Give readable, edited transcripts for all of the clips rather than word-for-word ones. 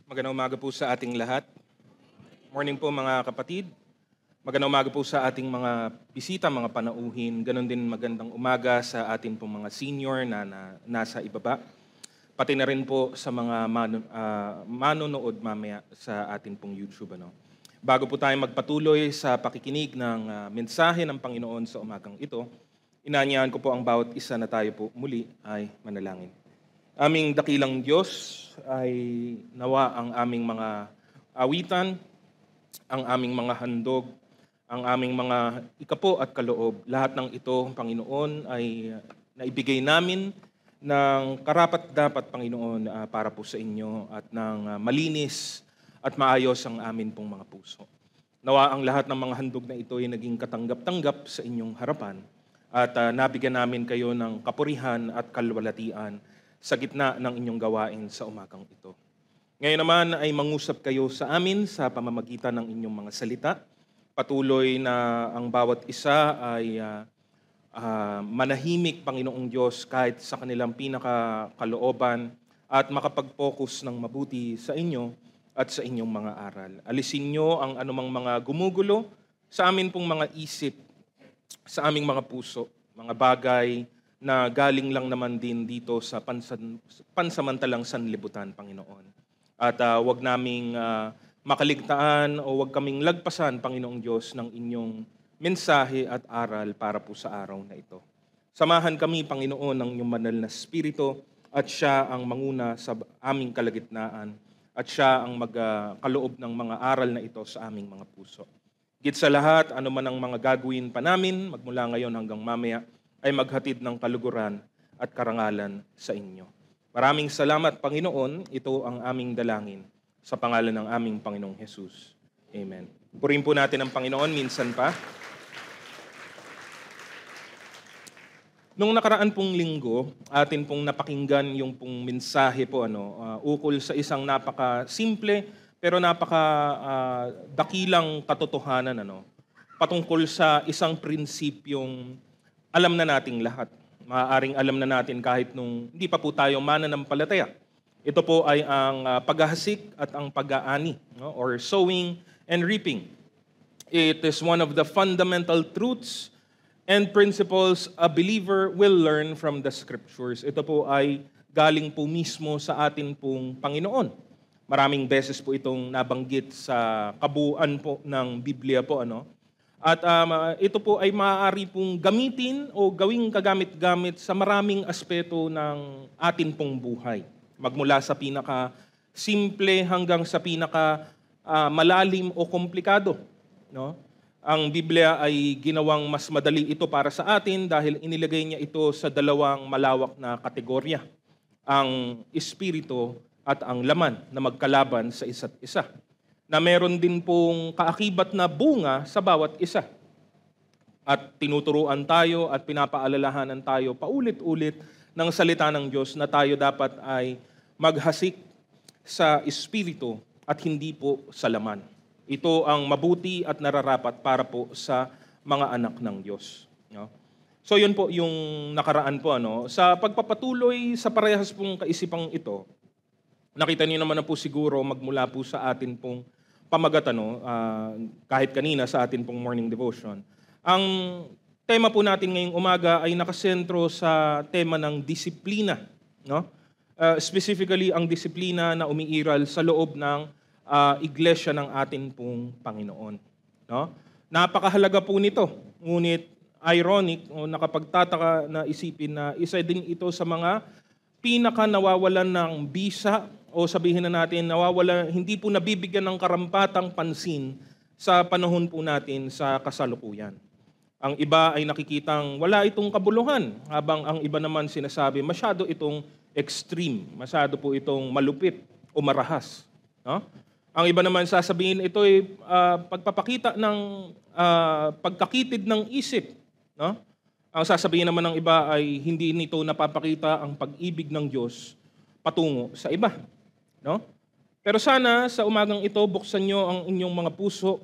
Magandang umaga po sa ating lahat. Morning po mga kapatid. Magandang umaga po sa ating mga bisita, mga panauhin. Ganon din magandang umaga sa ating pong mga senior na nasa ibaba. Pati na rin po sa mga manonood mamaya sa ating pong YouTube. Bago po tayo magpatuloy sa pakikinig ng mensahe ng Panginoon sa umagang ito, inaanyahan ko po ang bawat isa na tayo po muli ay manalangin. Aming dakilang Diyos ay nawa ang aming mga awitan, ang aming mga handog, ang aming mga ikapo at kaloob. Lahat ng ito, Panginoon, ay naibigay namin ng karapat-dapat, Panginoon, para po sa inyo at ng malinis at maayos ang amin pong mga puso. Nawa ang lahat ng mga handog na ito ay naging katanggap-tanggap sa inyong harapan at nabigyan namin kayo ng kapurihan at kalwalatian sa gitna ng inyong gawain sa umagang ito. Ngayon naman ay mangusap kayo sa amin sa pamamagitan ng inyong mga salita. Patuloy na ang bawat isa ay manahimik, Panginoong Diyos, kahit sa kanilang pinakakalooban at makapag-focus ng mabuti sa inyo at sa inyong mga aral. Alisin nyo ang anumang mga gumugulo sa amin pong mga isip, sa aming mga puso, mga bagay na galing lang naman din dito sa pansamantalang sanlibutan, Panginoon. At wag naming makaligtaan o wag kaming lagpasan, Panginoong Diyos, ng inyong mensahe at aral para po sa araw na ito. Samahan kami, Panginoon, ng inyong banal na Espiritu at siya ang manguna sa aming kalagitnaan at siya ang magkaloob ng mga aral na ito sa aming mga puso. Higit sa lahat, ano man ang mga gagawin pa namin, magmula ngayon hanggang mamaya, ay maghatid ng kaluguran at karangalan sa inyo. Maraming salamat, Panginoon. Ito ang aming dalangin sa pangalan ng aming Panginoong Jesus. Amen. Purihin po natin ang Panginoon minsan pa. Nung nakaraan pong linggo, atin pong napakinggan yung pong mensahe po ukol sa isang napaka-simple pero napaka-dakilang katotohanan patungkol sa isang prinsipyong alam na nating lahat. Maaaring alam na natin kahit nung hindi pa po tayo mananampalataya. Ito po ay ang paghahasik at ang pag-aani, or sowing and reaping. It is one of the fundamental truths and principles a believer will learn from the Scriptures. Ito po ay galing po mismo sa atin pong Panginoon. Maraming beses po itong nabanggit sa kabuuan po ng Biblia po. At ito po ay maaari pong gamitin o gawing kagamit-gamit sa maraming aspeto ng atin pong buhay. Magmula sa pinaka-simple hanggang sa pinaka-malalim o komplikado. Ang Biblia ay ginawang mas madali ito para sa atin dahil inilagay niya ito sa dalawang malawak na kategorya. Ang Espiritu at ang laman na magkalaban sa isa't isa, na meron din pong kaakibat na bunga sa bawat isa. At tinuturuan tayo at pinapaalalahanan tayo paulit-ulit ng salita ng Diyos na tayo dapat ay maghasik sa Espiritu at hindi po sa laman. Ito ang mabuti at nararapat para po sa mga anak ng Diyos. So yun po yung nakaraan po. Sa pagpapatuloy sa parehas pong kaisipang ito, nakita niyo naman na po siguro magmula po sa atin pong pamagat, kahit kanina sa atin pong morning devotion. Ang tema po natin ngayong umaga ay nakasentro sa tema ng disiplina. Specifically, ang disiplina na umiiral sa loob ng iglesia ng atin pong Panginoon. Napakahalaga po nito, ngunit ironic o nakapagtataka na isipin na isa din ito sa mga pinaka-nawawalan ng bisa o sabihin na natin, hindi po nabibigyan ng karampatang pansin sa panahon po natin sa kasalukuyan. Ang iba ay nakikitang wala itong kabuluhan, habang ang iba naman sinasabi masyado itong extreme, masyado po itong malupit o marahas. Ang iba naman sasabihin ito ay pagpapakita ng pagkakitid ng isip. Ang sasabihin naman ng iba ay hindi nito napapakita ang pag-ibig ng Diyos patungo sa iba. Pero sana sa umagang ito, buksan nyo ang inyong mga puso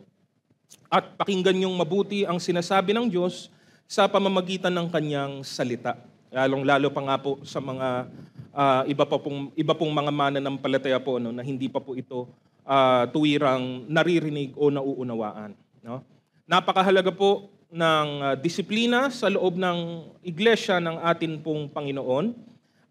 at pakinggan nyong mabuti ang sinasabi ng Diyos sa pamamagitan ng kanyang salita. Lalong-lalo pa nga po sa mga Iba pong mga mananampalataya po na hindi pa po ito tuwirang naririnig o nauunawaan. No? Napakahalaga po ng disiplina sa loob ng iglesia ng atin pong Panginoon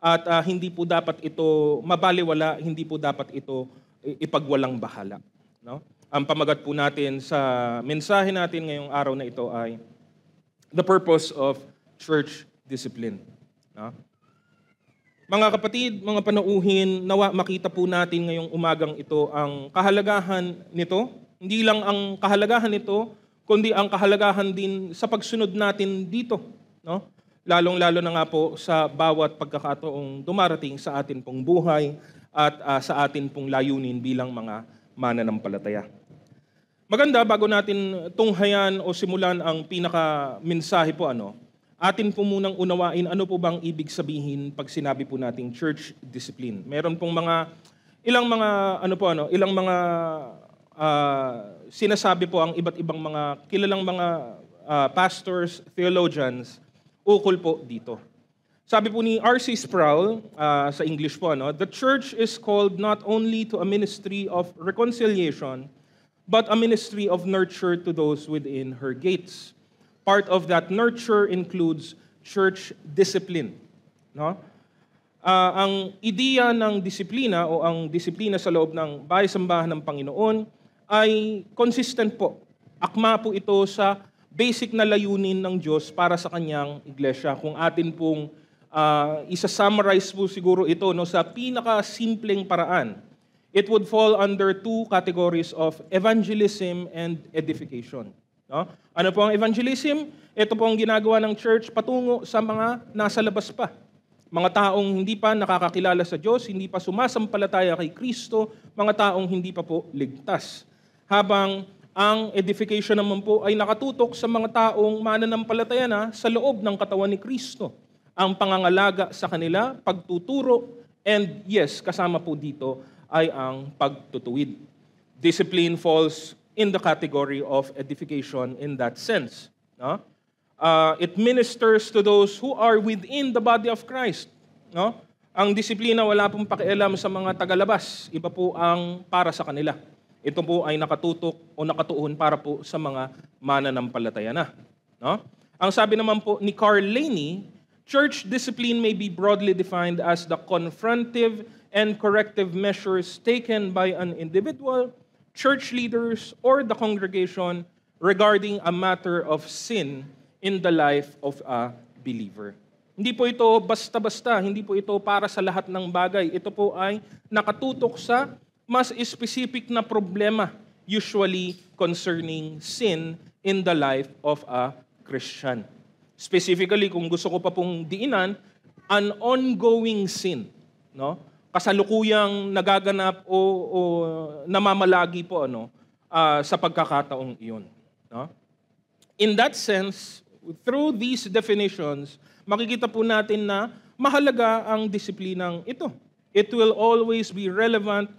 at hindi po dapat ito mabaliwala, hindi po dapat ito ipagwalang bahala. No? Ang pamagat po natin sa mensahe natin ngayong araw na ito ay the purpose of church discipline. No? Mga kapatid, mga panauhin, nawa makita po natin ngayong umagang ito ang kahalagahan nito. Hindi lang ang kahalagahan nito, kundi ang kahalagahan din sa pagsunod natin dito. No? Lalong-lalo na nga po sa bawat pagkakataong dumarating sa atin pong buhay at sa atin pong layunin bilang mga mananampalataya. Maganda, bago natin tunghayan o simulan ang pinaka-mensahe po, atin po munang unawain ano po bang ibig sabihin pag sinabi po nating church discipline. Meron pong ilang mga sinasabi po ang iba't ibang mga kilalang mga pastors, theologians ukol po dito. Sabi po ni R.C. Sproul sa English po, the church is called not only to a ministry of reconciliation but a ministry of nurture to those within her gates. Part of that nurture includes church discipline. No? Ang ideya ng disiplina o ang disiplina sa loob ng bahay-sambahan ng Panginoon ay consistent po. Akma po ito sa basic na layunin ng Diyos para sa kanyang iglesia. Kung atin pong isa-summarize po siguro ito sa pinaka-simpleng paraan, it would fall under two categories of evangelism and edification. No? Ano po ang evangelism? Ito po ang ginagawa ng church patungo sa mga nasa labas pa. Mga taong hindi pa nakakakilala sa Diyos, hindi pa sumasampalataya kay Kristo, mga taong hindi pa po ligtas. Habang ang edification naman po ay nakatutok sa mga taong mananampalataya na sa loob ng katawan ni Kristo. Ang pangangalaga sa kanila, pagtuturo, and yes, kasama po dito ay ang pagtutuwid. Discipline falls in the category of edification in that sense. No? It ministers to those who are within the body of Christ. No? Ang disiplina wala pong pakialam sa mga tagalabas. Iba po ang para sa kanila. Ito po ay nakatutok o nakatuon para po sa mga mananampalataya na. No? Ang sabi naman po ni Carl Laney, church discipline may be broadly defined as the confrontive and corrective measures taken by an individual, church leaders, or the congregation regarding a matter of sin in the life of a believer. Hindi po ito basta-basta, hindi po ito para sa lahat ng bagay. Ito po ay nakatutok sa mas specific na problema, usually concerning sin in the life of a Christian. Specifically, kung gusto ko pa pong diinan, an ongoing sin, no? Kasalukuyang nagaganap o namamalagi po sa pagkakataong iyon. No? In that sense, through these definitions, makikita po natin na mahalaga ang disiplinang ito. It will always be relevant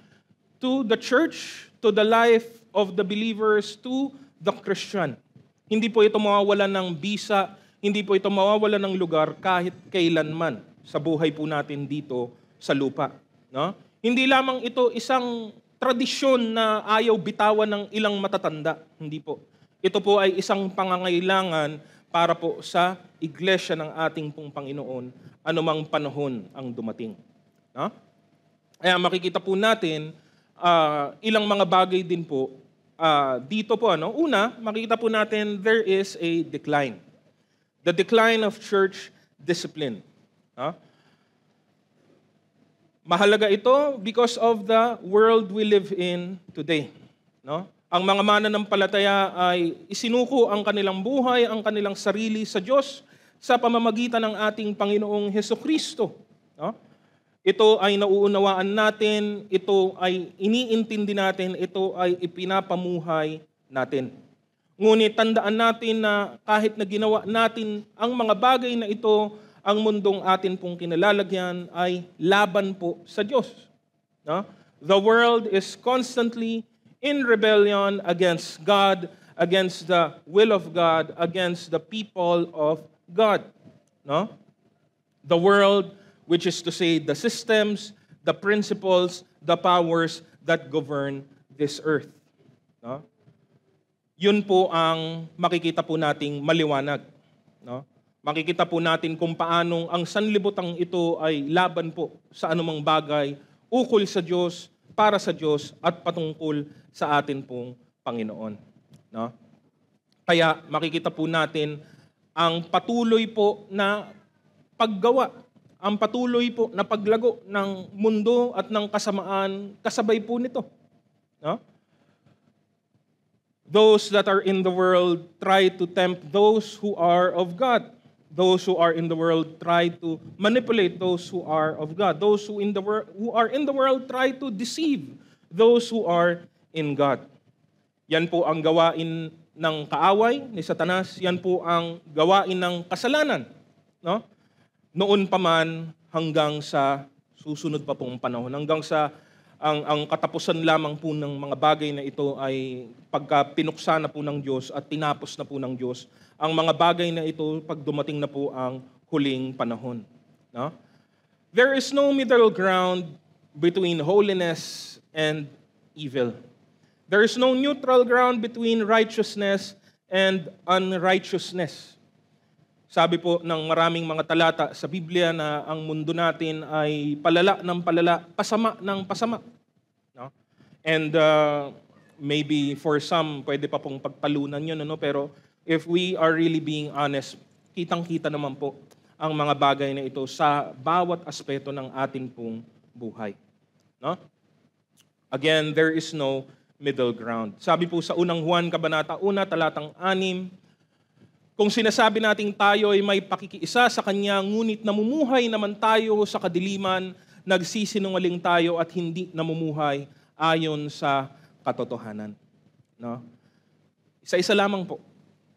to the church, to the life of the believers, to the Christian. Hindi po ito mawawalan ng bisa, hindi po ito mawawalan ng lugar kahit kailanman sa buhay po natin dito sa lupa. No? Hindi lamang ito isang tradisyon na ayaw bitawan ng ilang matatanda. Hindi po. Ito po ay isang pangangailangan para po sa iglesia ng ating pong Panginoon anumang panahon ang dumating. No? Kaya makikita po natin ilang mga bagay din po dito po. Una, makikita po natin there is a decline. The decline of church discipline. No? Mahalaga ito because of the world we live in today. No? Ang mga mananampalataya ay isinuko ang kanilang buhay, ang kanilang sarili sa Diyos sa pamamagitan ng ating Panginoong Hesukristo. No? Ito ay nauunawaan natin, ito ay iniintindi natin, ito ay ipinapamuhay natin. Ngunit tandaan natin na kahit na ginawa natin ang mga bagay na ito, ang mundong atin pong kinalalagyan ay laban po sa Diyos. No? The world is constantly in rebellion against God, against the will of God, against the people of God. No? The world which is to say the systems, the principles, the powers that govern this earth. No? Yun po ang makikita po nating maliwanag. No? Makikita po natin kung paanong ang sanlibutan ito ay laban po sa anumang bagay, ukol sa Diyos, para sa Diyos, at patungkol sa atin pong Panginoon. No? Kaya makikita po natin ang patuloy po na paggawa, ang patuloy po na paglago ng mundo at ng kasamaan kasabay po nito. No? Those that are in the world try to tempt those who are of God. Those who are in the world try to manipulate those who are of God. Those who are in the world try to deceive those who are in God. Yan po ang gawain ng kaaway ni Satanas. Yan po ang gawain ng kasalanan. No? Noon pa man hanggang sa susunod pa pong panahon. Hanggang sa ang katapusan lamang po ng mga bagay na ito ay pagka pinuksa na po ng Diyos at tinapos na po ng Diyos ang mga bagay na ito pag dumating na po ang huling panahon. No? There is no middle ground between holiness and evil. There is no neutral ground between righteousness and unrighteousness. Sabi po ng maraming mga talata sa Biblia na ang mundo natin ay palala ng palala, pasama ng pasama. No? And maybe for some, pwede pa pong pagtalunan yun, ano? Pero if we are really being honest, kitang-kita naman po ang mga bagay na ito sa bawat aspeto ng atin pong buhay. No? Again, there is no middle ground. Sabi po sa unang Juan, Kabanata 1, talatang 6, kung sinasabi nating tayo ay may pakikiisa sa Kanya, ngunit namumuhay naman tayo sa kadiliman, nagsisinungaling tayo at hindi namumuhay ayon sa katotohanan. No? Isa-isa lamang po.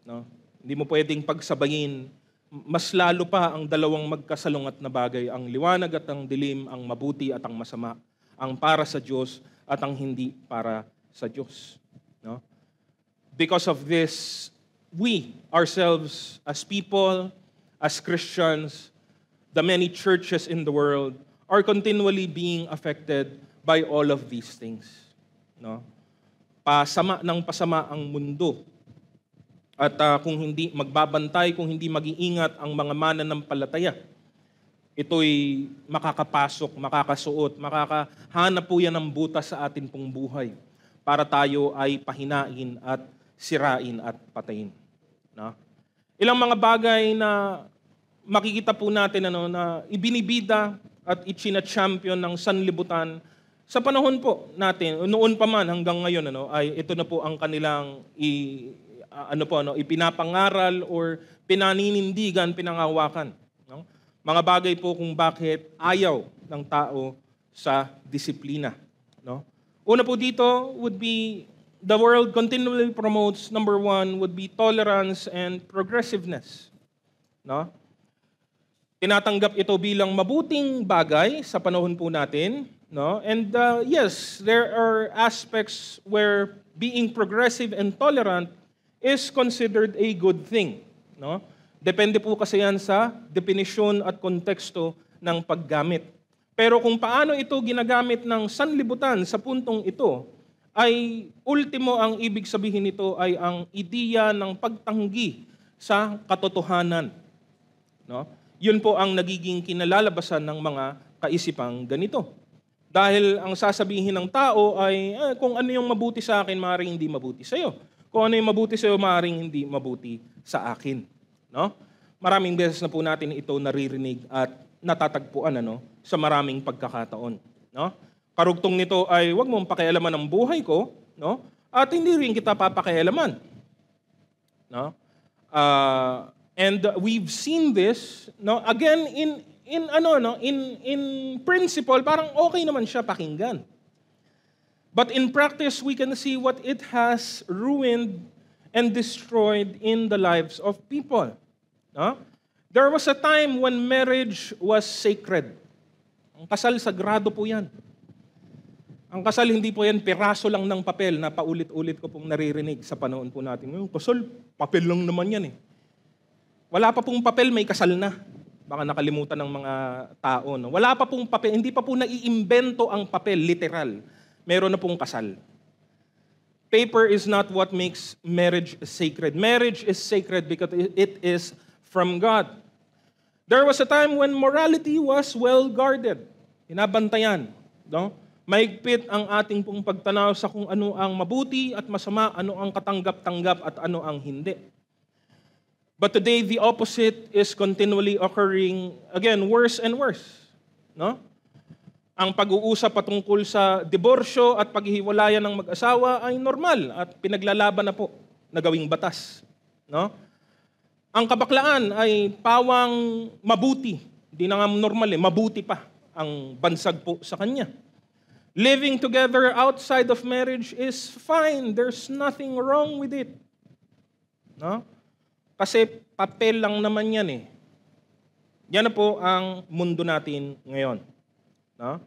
No? Hindi mo pwedeng pagsabayin. Mas lalo pa ang dalawang magkasalungat na bagay, ang liwanag at ang dilim, ang mabuti at ang masama, ang para sa Diyos at ang hindi para sa Diyos. No? Because of this, we ourselves as people, as Christians, the many churches in the world are continually being affected by all of these things. No? Pasama ng pasama ang mundo. At kung hindi magbabantay, kung hindi mag-iingat ang mga mananampalataya, ito'y makakapasok, makakasuot, makakahanap po yan ng butas sa atin pong buhay para tayo ay pahinain at sirain at patayin. No? Ilang mga bagay na makikita po natin na ibinibida at ichina-champion ng sanlibutan sa panahon po natin, noon pa man hanggang ngayon, ay ito na po ang kanilang ipinapangaral or pinaninindigan, pinangawakan. No? Mga bagay po kung bakit ayaw ng tao sa disiplina. No? Una po dito would be the world continually promotes, number one, would be tolerance and progressiveness. No? Tinatanggap ito bilang mabuting bagay sa panahon po natin. No? And yes, there are aspects where being progressive and tolerant is considered a good thing. No? Depende po kasi yan sa definisyon at konteksto ng paggamit. Pero kung paano ito ginagamit ng sanlibutan sa puntong ito, ay ultimo ang ibig sabihin nito ay ang ideya ng pagtanggi sa katotohanan. No? Yun po ang nagiging kinalalabasan ng mga kaisipang ganito. Dahil ang sasabihin ng tao ay kung ano yung mabuti sa akin, maaaring hindi mabuti sa iyo. Kung ano yung mabuti sa iyo, maaaring hindi mabuti sa akin. No? Maraming beses na po natin ito naririnig at natatagpuan sa maraming pagkakataon. No? Karugtong nito ay huwag mong pakialaman ang buhay ko, no? At hindi rin kita papakialaman. No? And we've seen this, no? Again in principle parang okay naman siya pakinggan. But in practice we can see what it has ruined and destroyed in the lives of people. No? There was a time when marriage was sacred. Ang kasal sagrado po 'yan. Ang kasal hindi po yan piraso lang ng papel na paulit-ulit ko pong naririnig sa panahon po natin. Kasal, papel lang naman yan eh. Wala pa pong papel, may kasal na. Baka nakalimutan ng mga tao. No? Wala pa pong papel, hindi pa po naiimbento ang papel, literal. Meron na pong kasal. Paper is not what makes marriage sacred. Marriage is sacred because it is from God. There was a time when morality was well guarded. Hinabantayan. No? Maigpit ang ating pong pagtanaw sa kung ano ang mabuti at masama, ano ang katanggap-tanggap at ano ang hindi. But today, the opposite is continually occurring, again, worse and worse. No? Ang pag-uusap patungkol sa diborsyo at paghihiwalayan ng mag-asawa ay normal at pinaglalaban na po na gawing batas. No? Ang kabaklaan ay pawang mabuti. Hindi na nga normal mabuti pa ang bansag po sa kanya. Living together outside of marriage is fine. There's nothing wrong with it. No? Kasi papel lang naman yan eh. Yan na po ang mundo natin ngayon. No?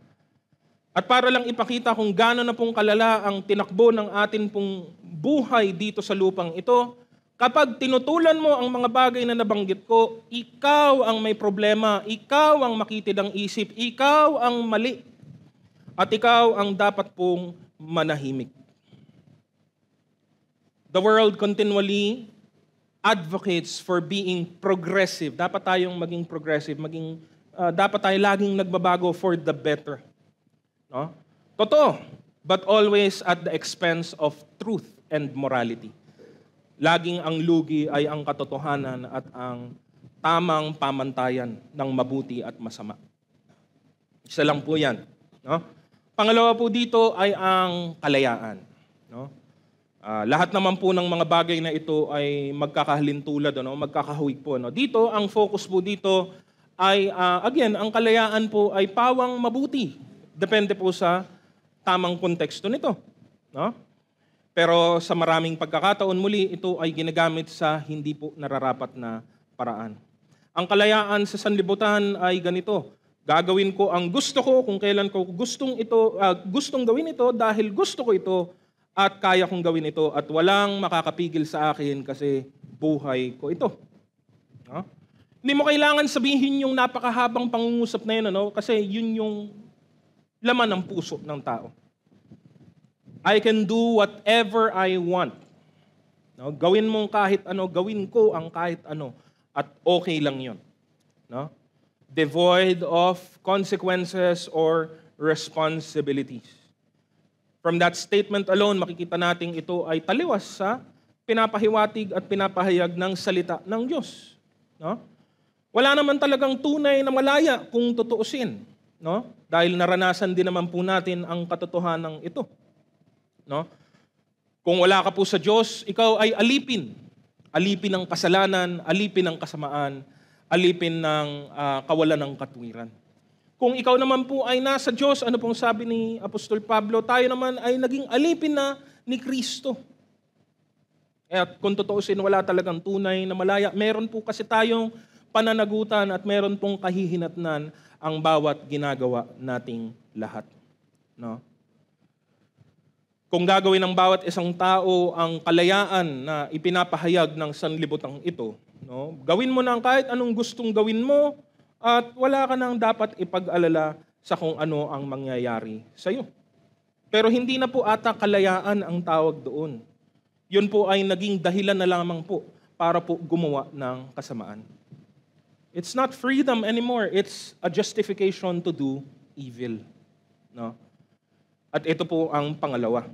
At para lang ipakita kung gaano na pong kalala ang tinakbo ng atin pong buhay dito sa lupang ito, kapag tinutulan mo ang mga bagay na nabanggit ko, ikaw ang may problema, ikaw ang makitid ang isip, ikaw ang mali, at ikaw ang dapat pong manahimik. The world continually advocates for being progressive. Dapat tayong maging progressive, dapat tayo laging nagbabago for the better. No? Totoo, but always at the expense of truth and morality. Laging ang lugi ay ang katotohanan at ang tamang pamantayan ng mabuti at masama. Isa lang po yan. No? Pangalawa po dito ay ang kalayaan. No? Lahat naman po ng mga bagay na ito ay magkakahalintulad, magkakahawig po. No? Dito, ang focus po dito ay, again, ang kalayaan po ay pawang mabuti. Depende po sa tamang konteksto nito. No? Pero sa maraming pagkakataon muli, ito ay ginagamit sa hindi po nararapat na paraan. Ang kalayaan sa sanlibutan ay ganito. Gagawin ko ang gusto ko kung kailan ko gustong gawin ito dahil gusto ko ito at kaya kong gawin ito at walang makakapigil sa akin kasi buhay ko ito. No? Hindi mo kailangan sabihin yung napakahabang pangungusap na yun, kasi yun yung laman ng puso ng tao. I can do whatever I want. No? Gawin mong kahit ano, gawin ko ang kahit ano at okay lang yun. No? Devoid of consequences or responsibilities. From that statement alone, makikita natin ito ay taliwas sa pinapahiwatig at pinapahayag ng salita ng Diyos. No? Wala naman talagang tunay na malaya kung tutuusin. No? Dahil naranasan din naman po natin ang katotohanan ito. No? Kung wala ka po sa Diyos, ikaw ay alipin. Alipin ng kasalanan, alipin ng kasamaan, alipin ng kawalan ng katuwiran. Kung ikaw naman po ay nasa Diyos, ano pong sabi ni Apostol Pablo, tayo naman ay naging alipin na ni Kristo. At kung tutuusin, wala talagang tunay na malaya. Meron po kasi tayong pananagutan at meron pong kahihinatnan ang bawat ginagawa nating lahat. No? Kung gagawin ng bawat isang tao ang kalayaan na ipinapahayag ng sanlibutan ito, no? Gawin mo na kahit anong gustong gawin mo, at wala ka nang dapat ipag-alala sa kung ano ang mangyayari sa iyo. Pero hindi na po ata kalayaan ang tawag doon. Yun po ay naging dahilan na lamang po para po gumawa ng kasamaan. It's not freedom anymore. It's a justification to do evil. No? At ito po ang pangalawa.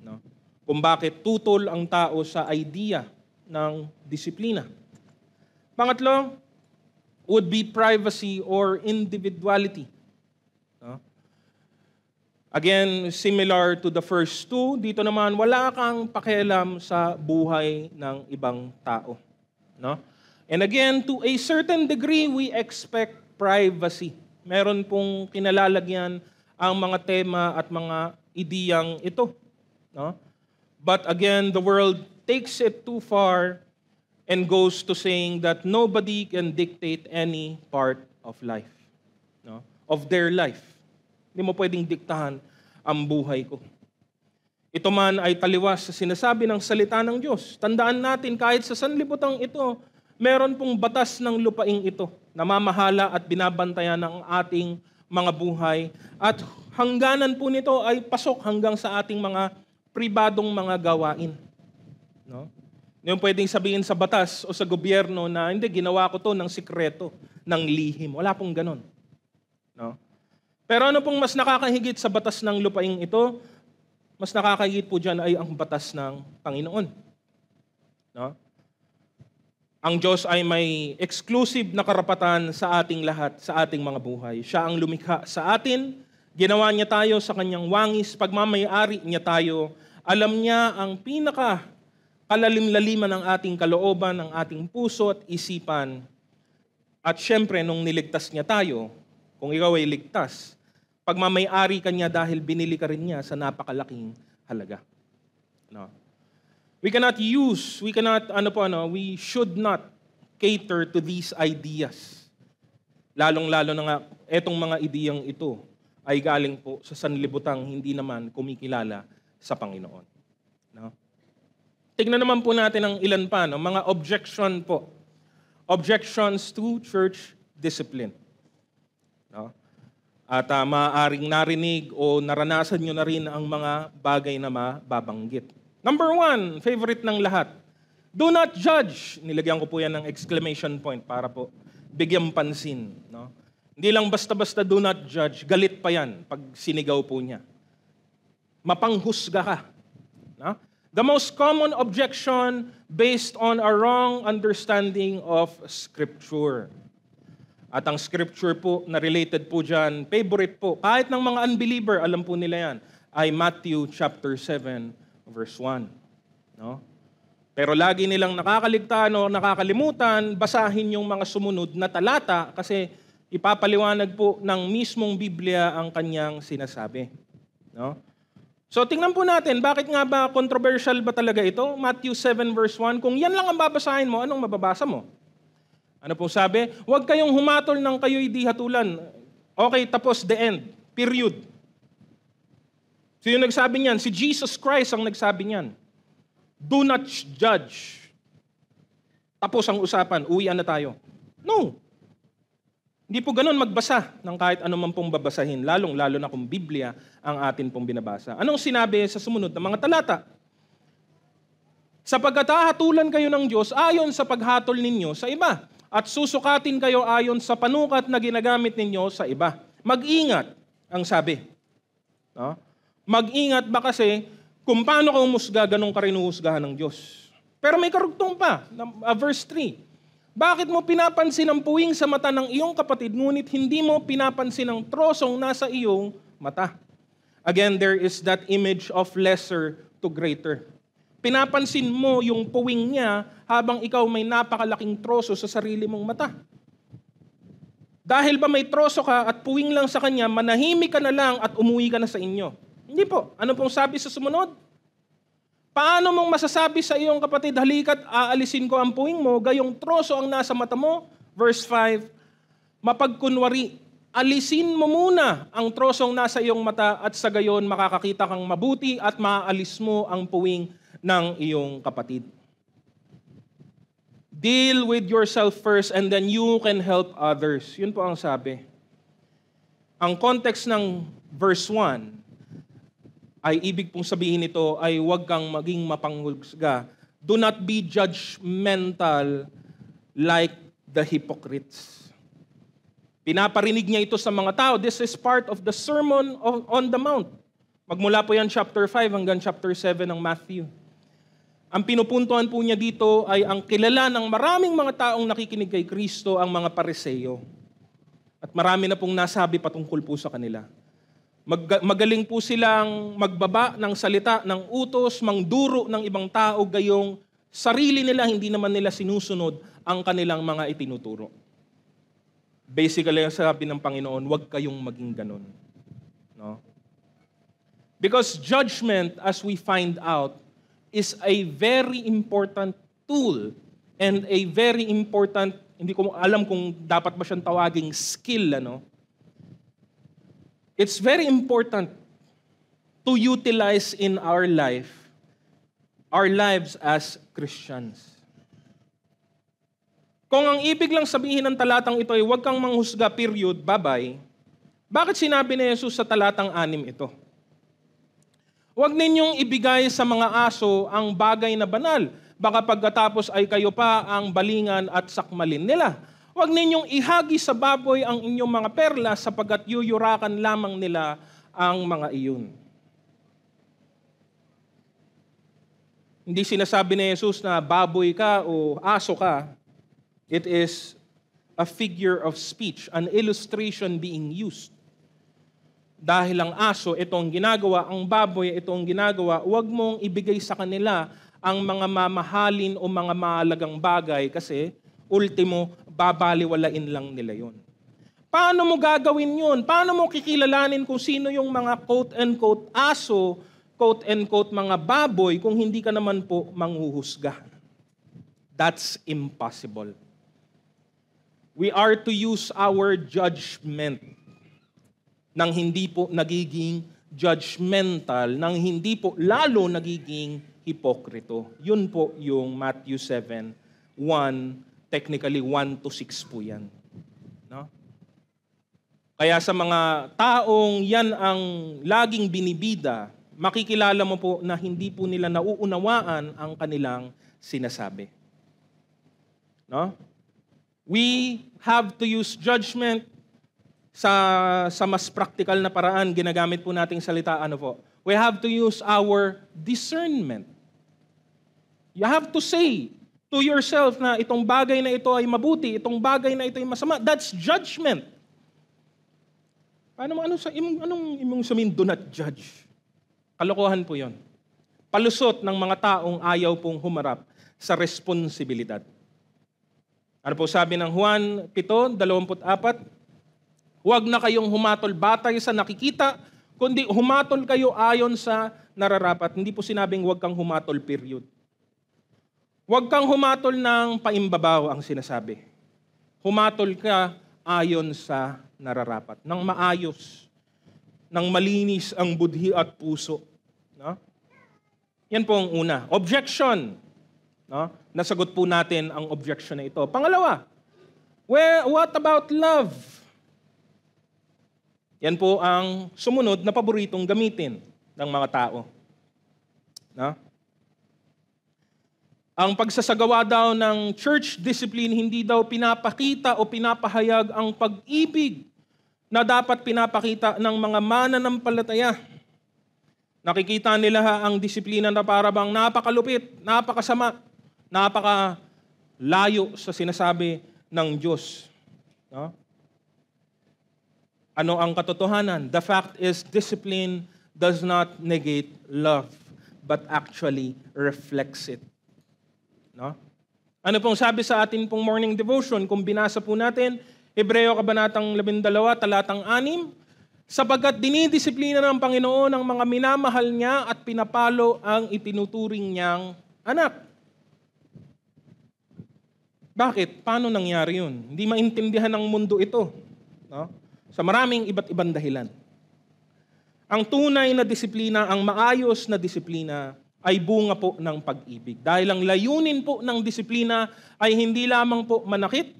No? Kung bakit tutol ang tao sa idea ng disiplina. Pangatlo, would be privacy or individuality. No? Again, similar to the first two, dito naman wala kang pakialam sa buhay ng ibang tao. No? And again, to a certain degree, we expect privacy. Meron pong kinalalagyan ang mga tema at mga ideyang ito. No? But again, the world takes it too far and goes to saying that nobody can dictate any part of life, no? Of their life. Hindi mo pwedeng diktahan ang buhay ko. Ito man ay taliwas sa sinasabi ng salita ng Diyos. Tandaan natin kahit sa sanlibutan ito, meron pong batas ng lupaing ito, namamahala at binabantayan ng ating mga buhay. At hangganan po nito ay pasok hanggang sa ating mga pribadong mga gawain. No? Yung pwedeng sabihin sa batas o sa gobyerno na hindi, ginawa ko to ng sikreto, ng lihim. Wala pong ganon. No? Pero ano pong mas nakakahigit sa batas ng lupaing ito? Mas nakakahigit po dyan ay ang batas ng Panginoon. No? Ang Diyos ay may exclusive na karapatan sa ating lahat, sa ating mga buhay. Siya ang lumikha sa atin, ginawa niya tayo sa kanyang wangis, pagmamayari niya tayo, alam niya ang kalalim-laliman ng ating kalooban, ng ating puso at isipan. At syempre, nung niligtas niya tayo, kung ikaw ay ligtas, pagmamayari ka niya dahil binili ka rin niya sa napakalaking halaga. No? We should not cater to these ideas. Lalong-lalo na nga, etong mga ideyang ito ay galing po sa sanlibutang hindi naman kumikilala sa Panginoon. No? Tignan naman po natin ang ilan pa, no? Mga objection po. Objections to church discipline. No? At maaaring narinig o naranasan nyo na rin ang mga bagay na mababanggit. Number 1, favorite ng lahat. Do not judge. Nilagyan ko po yan ng exclamation point para po bigyang pansin. No? Hindi lang basta-basta do not judge. Galit pa yan pag sinigaw po niya. Mapanghusga ka. No? The most common objection based on a wrong understanding of Scripture. At ang Scripture po na related po dyan, favorite po, kahit ng mga unbeliever, alam po nila yan, ay Matthew chapter 7, verse 1. No? Pero lagi nilang nakakaligtaan o nakakalimutan, basahin yung mga sumunod na talata kasi ipapaliwanag po ng mismong Biblia ang kanyang sinasabi. No? So tingnan po natin, bakit nga ba controversial ba talaga ito? Matthew 7 verse 1, kung yan lang ang babasahin mo, anong mababasa mo? Ano po sabi? Huwag kayong humatol ng kayo'y di hatulan. Okay, tapos the end. Period. Sino nagsabi niyan? Si Jesus Christ ang nagsabi niyan. Do not judge. Tapos ang usapan, uwian na tayo. No. Hindi po ganun magbasa ng kahit anumang pong babasahin, lalong-lalo na kung Biblia ang atin pong binabasa. Anong sinabi sa sumunod na mga talata? Sapagkat hahatulan kayo ng Diyos ayon sa paghatol ninyo sa iba, at susukatin kayo ayon sa panukat na ginagamit ninyo sa iba. Mag-ingat, ang sabi. No? Mag-ingat ba kasi kung paano ka umusga, ganun ka rin uhusgahan ng Diyos. Pero may karugtong pa, verse 3. Bakit mo pinapansin ang puwing sa mata ng iyong kapatid, ngunit hindi mo pinapansin ang trosong nasa iyong mata? Again, there is that image of lesser to greater. Pinapansin mo yung puwing niya habang ikaw may napakalaking troso sa sarili mong mata. Dahil ba may troso ka at puwing lang sa kanya, manahimik ka na lang at umuwi ka na sa inyo? Hindi po. Ano pong sabi sa sumunod? Paano mong masasabi sa iyong kapatid, halika't aalisin ko ang puwing mo, gayong troso ang nasa mata mo? Verse 5, mapagkunwari, alisin mo muna ang trosong nasa iyong mata at sa gayon makakakita kang mabuti at maaalis mo ang puwing ng iyong kapatid. Deal with yourself first and then you can help others. Yun po ang sabi. Ang context ng verse 1, ay ibig pong sabihin nito ay huwag kang maging mapanghusga. Do not be judgmental like the hypocrites. Pinaparinig niya ito sa mga tao. This is part of the Sermon on the Mount. Magmula po yan chapter 5 hanggang chapter 7 ng Matthew. Ang pinupuntuhan po niya dito ay ang kilala ng maraming mga taong nakikinig kay Kristo, ang mga Pariseo. At marami na pong nasabi patungkol po sa kanila. Magaling po silang magbaba ng salita, ng utos, mangduro ng ibang tao, gayong sarili nila, hindi naman nila sinusunod ang kanilang mga itinuturo. Basically, ang sabi ng Panginoon, huwag kayong maging ganun. No? Because judgment, as we find out, is a very important tool and a very important, hindi ko alam kung dapat ba siyang tawaging skill, ano? It's very important to utilize in our lives as Christians. Kung ang ibig lang sabihin ng talatang ito ay huwag kang manghusga, period, bye-bye, bakit sinabi ni Jesus sa talatang 6 ito? Huwag ninyong ibigay sa mga aso ang bagay na banal. Baka pagkatapos ay kayo pa ang balingan at sakmalin nila. Huwag ninyong ihagi sa baboy ang inyong mga perlas sapagkat yuyurakan lamang nila ang mga iyon. Hindi sinasabi ni Jesus na baboy ka o aso ka. It is a figure of speech, an illustration being used. Dahil ang aso itong ginagawa, ang baboy itong ginagawa, huwag mong ibigay sa kanila ang mga mamahalin o mga mahalagang bagay kasi ultimo, babaliwalain lang nila yon. Paano mo gagawin yun? Paano mo kikilalanin kung sino yung mga quote-unquote aso, quote-unquote mga baboy kung hindi ka naman po manghuhusga? That's impossible. We are to use our judgment nang hindi po nagiging judgmental, nang hindi po lalo nagiging hipokrito. Yun po yung Matthew 7:1, technically 1 to 6 po yan. No? Kaya sa mga taong yan ang laging binibida, makikilala mo po na hindi po nila nauunawaan ang kanilang sinasabi. No? We have to use judgment sa mas practical na paraan. Ginagamit po nating salita, ano po? We have to use our discernment. You have to say to yourself na itong bagay na ito ay mabuti, itong bagay na ito ay masama. That's judgment. Anong imong sabihin, do not judge? Kalokohan po yon. Palusot ng mga taong ayaw pong humarap sa responsibilidad. Ano po sabi ng Juan 7:24? Huwag na kayong humatol batay sa nakikita, kundi humatol kayo ayon sa nararapat. Hindi po sinabing huwag kang humatol, period. Huwag kang humatol ng paimbabaw ang sinasabi. Humatol ka ayon sa nararapat, ng maayos, ng malinis ang budhi at puso. No? Yan po ang una. Objection. No? Nasagot po natin ang objection na ito. Pangalawa, what about love? Yan po ang sumunod na paboritong gamitin ng mga tao. No? Ang pagsasagawa daw ng church discipline, hindi daw pinapakita o pinapahayag ang pag-ibig na dapat pinapakita ng mga mananampalataya. Nakikita nila ang disiplina na para bang napakalupit, napakasama, napakalayo sa sinasabi ng Diyos. No? Ano ang katotohanan? The fact is, discipline does not negate love, but actually reflects it. No? Ano pong sabi sa atin pong morning devotion? Kung binasa po natin, Hebreo Kabanatang 12, talatang 6, sapagkat dinidisiplina ng Panginoon ang mga minamahal niya at pinapalo ang itinuturing niyang anak. Bakit? Paano nangyari yun? Hindi maintindihan ng mundo ito. No? Sa maraming iba't ibang dahilan. Ang tunay na disiplina, ang maayos na disiplina, ay bunga po ng pag-ibig. Dahil ang layunin po ng disiplina ay hindi lamang po manakit,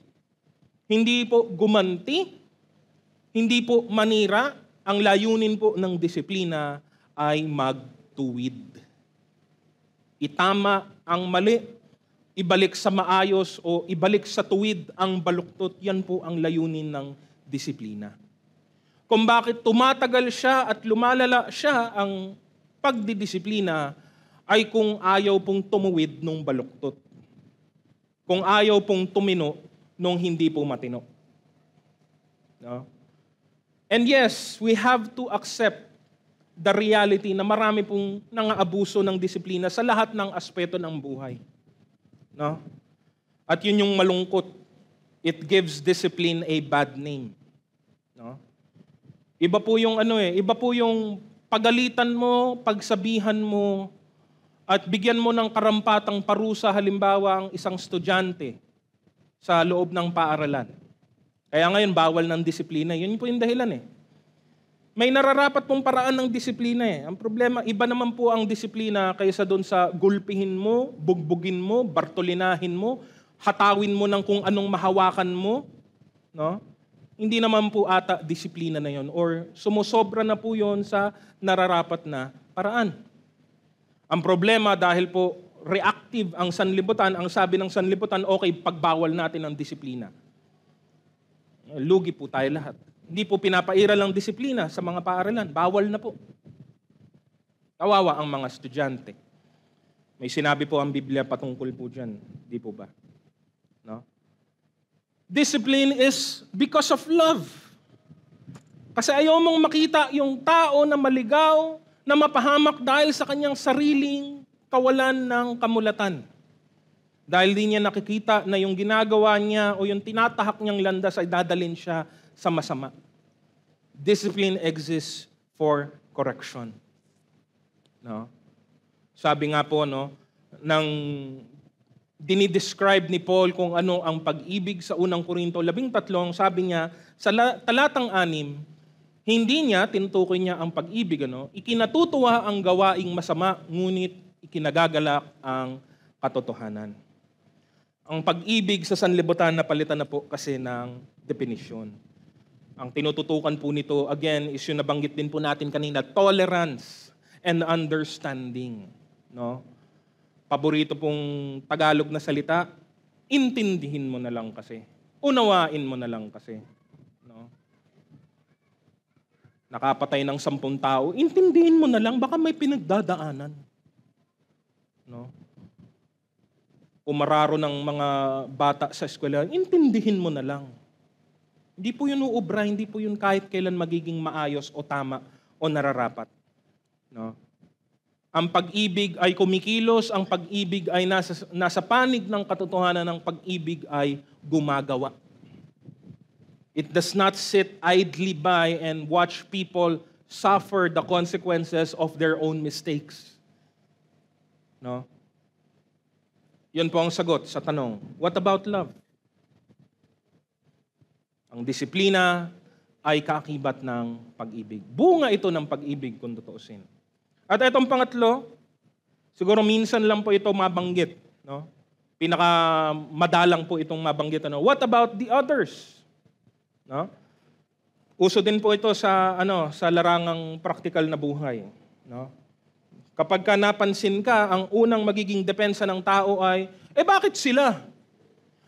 hindi po gumanti, hindi po manira. Ang layunin po ng disiplina ay magtuwid. Itama ang mali, ibalik sa maayos o ibalik sa tuwid ang baluktot. Yan po ang layunin ng disiplina. Kung bakit tumatagal siya at lumalala siya ang pagdidisiplina ay kung ayaw pong tumuwid nung baluktot. Kung ayaw pong tumino nung hindi po matino. No? And yes, we have to accept the reality na marami pong nang-aabuso ng disiplina sa lahat ng aspeto ng buhay. No? At yun yung malungkot. It gives discipline a bad name. No? Iba po yung iba po yung pagalitan mo, pagsabihan mo, at bigyan mo ng karampatang parusa halimbawa ang isang estudyante sa loob ng paaralan. Kaya ngayon bawal ng disiplina. Yun po yung dahilan . May nararapat pong paraan ng disiplina . Ang problema, iba naman po ang disiplina kaysa doon sa gulpihin mo, bugbugin mo, bartolinahin mo, hatawin mo ng kung anong mahawakan mo, no? Hindi naman po ata disiplina na yon or sumusobra na po yon sa nararapat na paraan. Ang problema dahil po reactive ang sanlibutan, ang sabi ng sanlibutan, okay, pagbawal natin ang disiplina. Lugi po tayo lahat. Hindi po pinapairal ang disiplina sa mga paaralan. Bawal na po. Kawawa ang mga estudyante. May sinabi po ang Biblia patungkol po dyan. Di po ba? No? Discipline is because of love. Kasi ayaw mong makita yung tao na maligaw, na mapahamak dahil sa kanyang sariling kawalan ng kamulatan. Dahil di niya nakikita na yung ginagawa niya o yung tinatahak niyang landas ay dadalhin siya sa masama. Discipline exists for correction. No? Sabi nga po, no, nang dinidescribe ni Paul kung ano ang pag-ibig sa unang Korinto 13, sabi niya, sa talatang 6, hindi niya, tinutukoy niya ang pag-ibig, ikinatutuwa ang gawaing masama, ngunit ikinagagalak ang katotohanan. Ang pag-ibig sa sanlibutan na palitan na po kasi ng definisyon. Ang tinututukan po nito, again, is yung nabanggit din po natin kanina, tolerance and understanding. No? Paborito pong Tagalog na salita, intindihin mo na lang kasi. Unawain mo na lang kasi. No? Nakapatay ng 10 tao, intindihin mo na lang, baka may pinagdadaanan. No? Umararo ng mga bata sa eskwela, intindihin mo na lang. Hindi po yun uubra, hindi po yun kahit kailan magiging maayos o tama o nararapat. No? Ang pag-ibig ay kumikilos, ang pag-ibig ay nasa panig ng katotohanan, ng pag-ibig ay gumagawa. It does not sit idly by and watch people suffer the consequences of their own mistakes. No? Yun po ang sagot sa tanong, what about love? Ang disiplina ay kaakibat ng pag-ibig. Bunga ito ng pag-ibig kung tutuusin. At itong pangatlo, siguro minsan lang po ito mabanggit. No? Pinakamadalang po itong mabanggit. What about the others? No? Uso din po ito sa larangang praktikal na buhay. No? Kapag ka napansin ka, ang unang magiging depensa ng tao ay, bakit sila?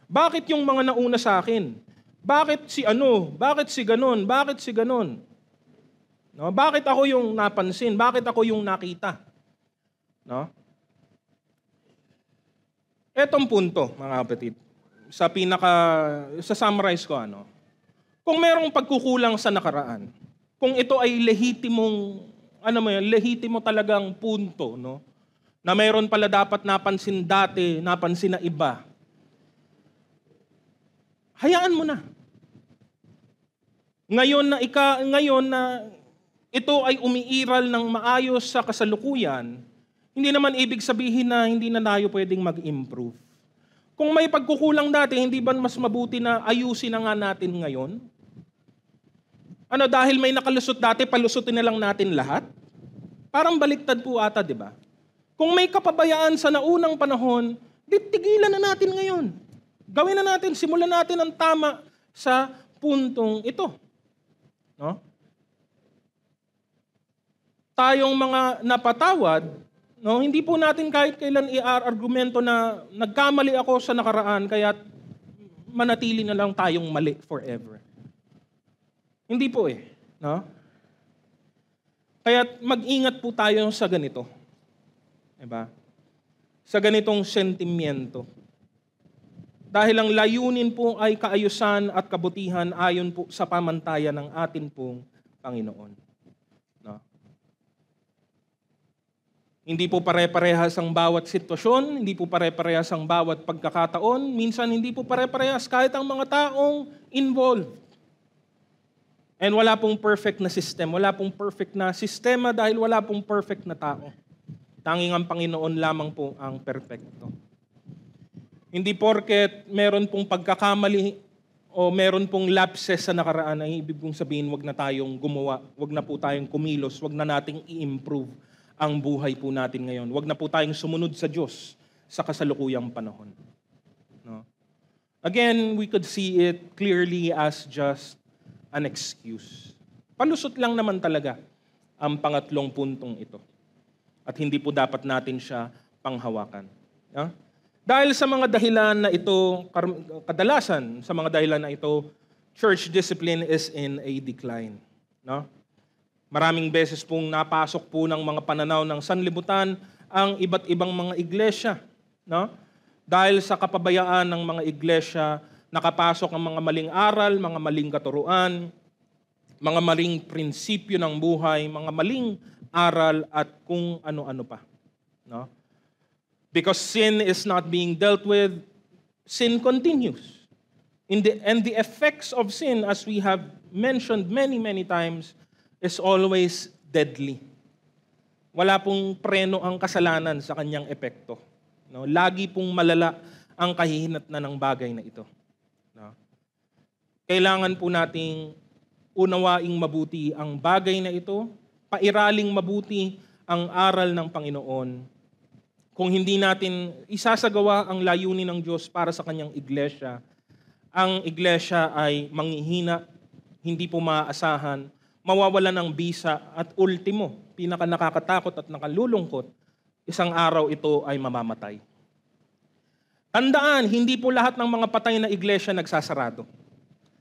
Bakit yung mga nauna sa akin? Bakit si ano? Bakit si ganon? Bakit si ganon? No? Bakit ako yung napansin? Bakit ako yung nakita? No? Etong punto, mga kapatid, sa summarize ko, kung merong pagkukulang sa nakaraan, kung ito ay lehitimo talagang punto, no? Na mayroon pala dapat napansin dati, napansin na iba, hayaan mo na. Ngayon na ito ay umiiral ng maayos sa kasalukuyan, hindi naman ibig sabihin na hindi na tayo pwedeng mag-improve. Kung may pagkukulang dati, hindi ba mas mabuti na ayusin na nga natin ngayon? Dahil may nakalusot dati, palusutin na lang natin lahat? Parang baliktad po ata, di ba? Kung may kapabayaan sa naunang panahon, tigilan na natin ngayon. Gawin na natin, simulan natin ang tama sa puntong ito. No? Tayong mga napatawad, no, hindi po natin kahit kailan i-argumento na nagkamali ako sa nakaraan kaya manatili na lang tayong mali forever. Hindi po no? Kaya mag-ingat po tayo sa ganito. Diba? Sa ganitong sentimiento. Dahil ang layunin po ay kaayusan at kabutihan ayon po sa pamantayan ng atin pong Panginoon. No? Hindi po pare-parehas ang bawat sitwasyon, hindi po pare-parehas ang bawat pagkakataon, minsan hindi po pare-parehas kahit ang mga taong involved. And wala pong perfect na system, wala pong perfect na sistema dahil wala pong perfect na tao. Tanging ang Panginoon lamang po ang perfecto. Hindi porket meron pong pagkakamali o meron pong lapses sa nakaraan ay ibig kong sabihin wag na tayong gumawa, wag na po tayong kumilos, wag na nating i-improve ang buhay po natin ngayon. Wag na po tayong sumunod sa Diyos sa kasalukuyang panahon. No? Again, we could see it clearly as just an excuse. Palusot lang naman talaga ang pangatlong puntong ito. At hindi po dapat natin siya panghawakan. No? Dahil sa mga dahilan na ito, kadalasan sa mga dahilan na ito, church discipline is in a decline. No? Maraming beses pong napasok po ng mga pananaw ng sanlibutan ang iba't ibang mga iglesia. No? Dahil sa kapabayaan ng mga iglesia, nakapasok ang mga maling aral, mga maling katuruan, mga maling prinsipyo ng buhay, mga maling aral at kung ano-ano pa. No? Because sin is not being dealt with, sin continues. And the effects of sin, as we have mentioned many, many times, is always deadly. Wala pong preno ang kasalanan sa kanyang epekto. No? Lagi pong malala ang kahihinatnan ng bagay na ito. No? Kailangan po nating unawaing mabuti ang bagay na ito, pairaling mabuti ang aral ng Panginoon. Kung hindi natin isasagawa ang layunin ng Diyos para sa kanyang iglesia, ang iglesia ay manghihina, hindi po maaasahan, mawawalan ng bisa at ultimo, pinaka nakakatakot at nakalulungkot, isang araw ito ay mamamatay. Tandaan, hindi po lahat ng mga patay na iglesia nagsasarado.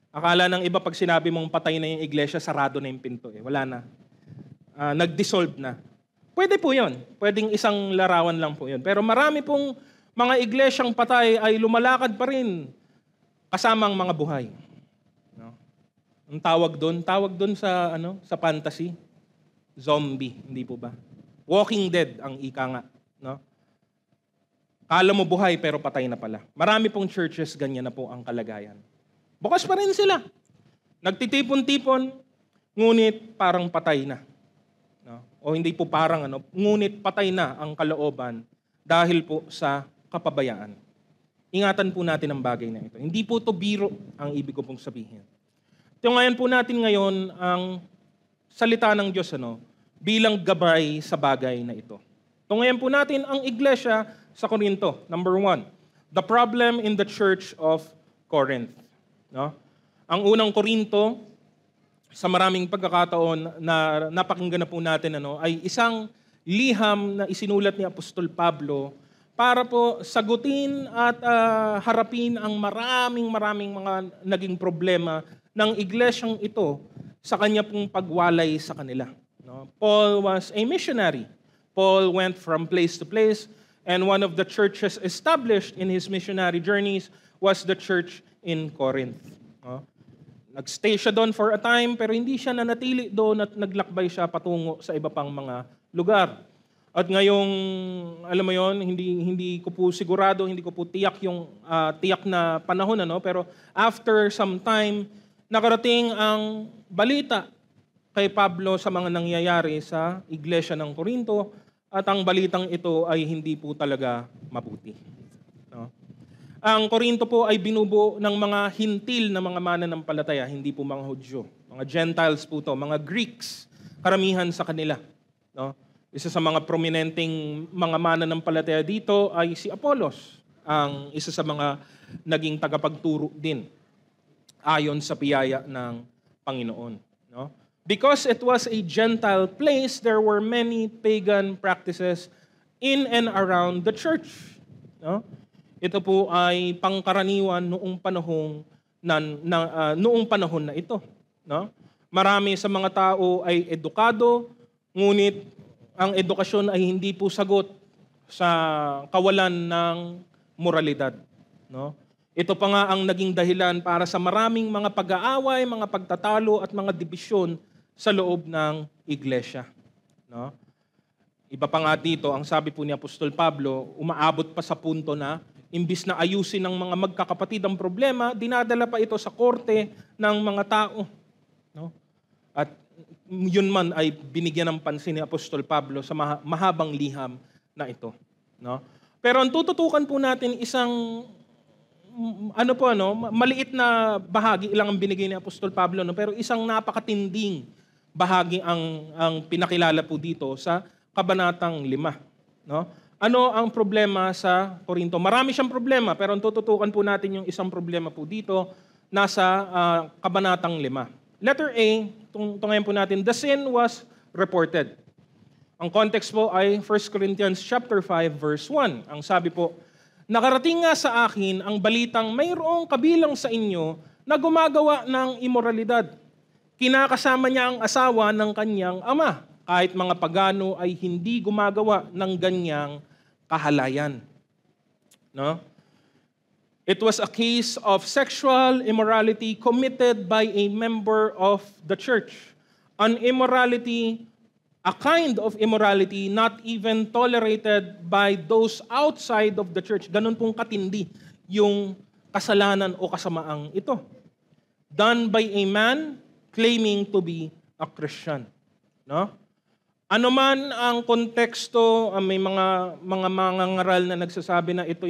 Akala ng iba pag sinabi mong patay na yung iglesia, sarado na yung pinto. Wala na. Nag-dissolve na. Pwede po yun. Pwedeng isang larawan lang po yun. Pero marami pong mga iglesyang patay ay lumalakad pa rin kasamang mga buhay. No? Ang tawag doon sa fantasy, zombie, hindi po ba? Walking Dead ang ika nga. No? Kala mo buhay pero patay na pala. Marami pong churches, ganyan na po ang kalagayan. Bukas pa rin sila. Nagtitipon-tipon, ngunit parang patay na. No? O hindi po parang ngunit patay na ang kalooban dahil po sa kapabayaan. Ingatan po natin ang bagay na ito. Hindi po ito biro ang ibig ko pong sabihin. Ngayon po natin ngayon ang salita ng Diyos bilang gabay sa bagay na ito. Ngayon po natin ang iglesia sa Corinto. Number 1, the problem in the church of Corinth. No? Ang unang Corinto, sa maraming pagkakataon na napakinggan na po natin, ay isang liham na isinulat ni Apostol Pablo para po sagutin at harapin ang maraming mga naging problema ng iglesyang ito sa kanya pong pagwalay sa kanila. No? Paul was a missionary. Paul went from place to place, and one of the churches established in his missionary journeys was the church in Corinth. No? Nagstay siya doon for a time, pero hindi siya nanatili doon at naglakbay siya patungo sa iba pang mga lugar. At ngayong, alam mo yon, hindi ko po sigurado, hindi ko po tiyak yung tiyak na panahon, pero after some time, nakarating ang balita kay Pablo sa mga nangyayari sa iglesia ng Corinto, at ang balitang ito ay hindi po talaga mabuti. No? Ang Corinto po ay binubuo ng mga hintil na mga mananampalataya, hindi po mga Hudyo. Mga Gentiles po to, mga Greeks, karamihan sa kanila. No? Isa sa mga prominenteng mga mananampalataya dito ay si Apollos, ang isa sa mga naging tagapagturo din ayon sa biyaya ng Panginoon. No? Because it was a Gentile place, there were many pagan practices in and around the church. No? Ito po ay pangkaraniwan noong panahon na ito. No? Marami sa mga tao ay edukado, ngunit ang edukasyon ay hindi po sagot sa kawalan ng moralidad. No? Ito pa nga ang naging dahilan para sa maraming mga pag-aaway, mga pagtatalo at mga dibisyon sa loob ng iglesia. No? Iba pa nga dito, ang sabi po ni Apostol Pablo, umaabot pa sa punto na imbis na ayusin ng mga magkakapatid ang problema, dinadala pa ito sa korte ng mga tao. No? At yun man ay binigyan ng pansin ni Apostol Pablo sa mahabang liham na ito. No? Pero ang tututukan po natin isang maliit na bahagi lang ang binigay ni Apostol Pablo, pero isang napakatinding bahagi ang pinakilala po dito sa Kabanatang 5. No? Ano ang problema sa Korinto? Marami siyang problema, pero ang tututukan po natin yung isang problema po dito, nasa kabanatang 5. Letter A, tungayin po natin, the sin was reported. Ang context po ay 1 Corinthians chapter 5, verse 1. Ang sabi po, nakarating nga sa akin ang balitang mayroong kabilang sa inyo na gumagawa ng imoralidad. Kinakasama niya ang asawa ng kanyang ama, kahit mga pagano ay hindi gumagawa ng ganyang kahalayan. No? It was a case of sexual immorality committed by a member of the church. An immorality, a kind of immorality not even tolerated by those outside of the church. Ganun pong katindi yung kasalanan o kasamaang ito. Done by a man claiming to be a Christian. No? Ano man ang konteksto, may mga mangangaral na nagsasabi na ito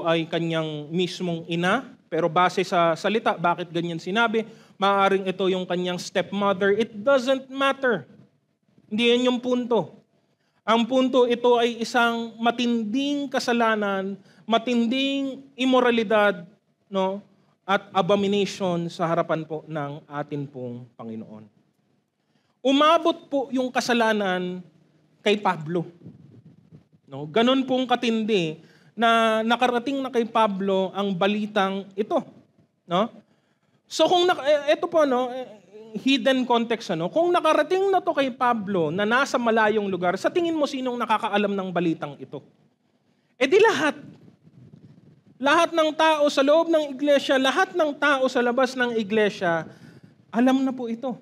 ay kanyang mismong ina, pero base sa salita, bakit ganyan sinabi? Maaaring ito yung kanyang stepmother. It doesn't matter. Hindi yan yung punto. Ang punto, ito ay isang matinding kasalanan, matinding immoralidad, no? At abomination sa harapan po ng atin pong Panginoon. Umabot po yung kasalanan kay Pablo. No? Ganon pong katindi na nakarating na kay Pablo ang balitang ito. No? So kung ito po hidden context kung nakarating na to kay Pablo na nasa malayong lugar, sa tingin mo sinong nakakaalam ng balitang ito? Di lahat. Lahat ng tao sa loob ng iglesia, lahat ng tao sa labas ng iglesia, alam na po ito.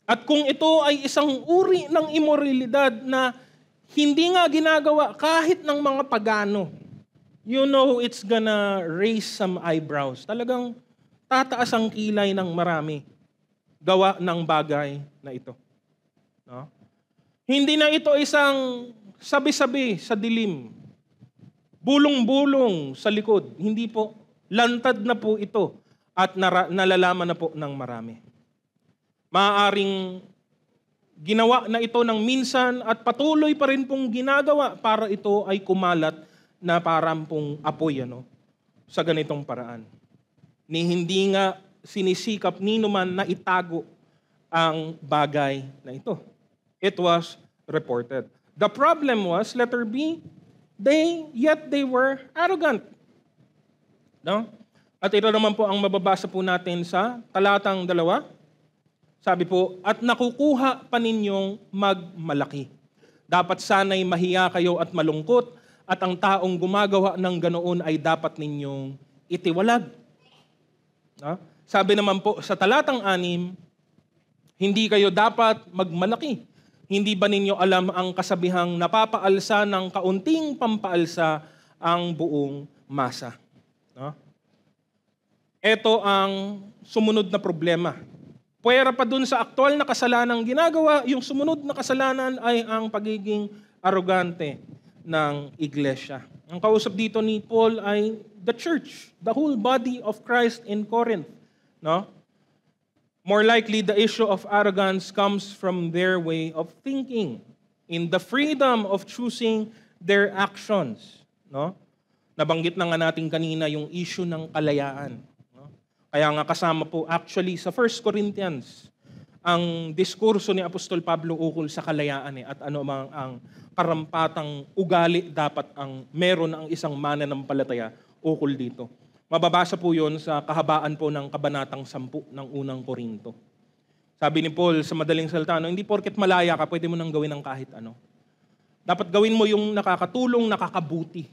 At kung ito ay isang uri ng immoralidad na hindi nga ginagawa kahit ng mga pagano, you know it's gonna raise some eyebrows. Talagang tataas ang kilay ng marami gawa ng bagay na ito. No? Hindi na ito isang sabi-sabi sa dilim, bulong-bulong sa likod. Hindi po. Lantad na po ito at nalalaman na po ng marami. Maaaring ginawa na ito ng minsan at patuloy pa rin pong ginagawa para ito ay kumalat na parang pong apoy sa ganitong paraan. Hindi nga sinisikap ni naman na itago ang bagay na ito. It was reported. The problem was, letter B, yet they were arrogant. No? At ito naman po ang mababasa po natin sa talatang 2. Sabi po, at nakukuha pa ninyong magmalaki. Dapat sana'y mahiya kayo at malungkot, at ang taong gumagawa ng ganoon ay dapat ninyong itiwalag. No? Sabi naman po sa talatang 6, hindi kayo dapat magmalaki. Hindi ba ninyo alam ang kasabihang napapaalsa ng kaunting pampaalsa ang buong masa? No? Ito ang sumunod na problema. Puwera pa dun sa aktual na kasalanang ginagawa, yung sumunod na kasalanan ay ang pagiging arrogante ng iglesia. Ang kausap dito ni Paul ay the church, the whole body of Christ in Corinth. No? More likely, the issue of arrogance comes from their way of thinking, in the freedom of choosing their actions. No? Nabanggit na nga natin kanina yung issue ng kalayaan. No? Kaya nga kasama po actually sa 1 Corinthians, ang diskurso ni Apostol Pablo ukol sa kalayaan at ano mang ang karampatang ugali dapat ang meron ang isang mananampalataya ukol dito. Mababasa po yun sa kahabaan po ng kabanatang 10 ng unang Korinto. Sabi ni Paul sa madaling salita, hindi porket malaya ka, pwede mo nang gawin ng kahit ano. Dapat gawin mo yung nakakatulong, nakakabuti.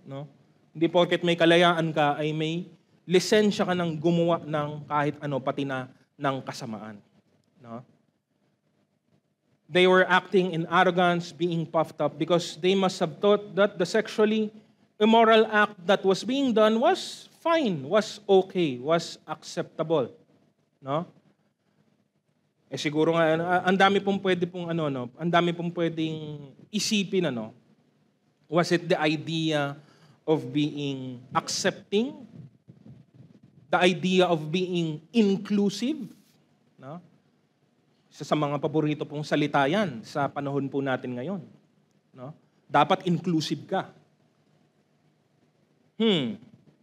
No? Hindi porket may kalayaan ka, ay may lisensya ka ng gumawa ng kahit ano, pati na ng kasamaan. No? They were acting in arrogance, being puffed up, because they must have thought that the sexually immoral act that was being done was fine, was okay, was acceptable. No? Siguro nga, ang dami pong pwedeng isipin, Was it the idea of being accepting? The idea of being inclusive? No? Isa sa mga paborito pong salita yan sa panahon po natin ngayon. No? Dapat inclusive ka.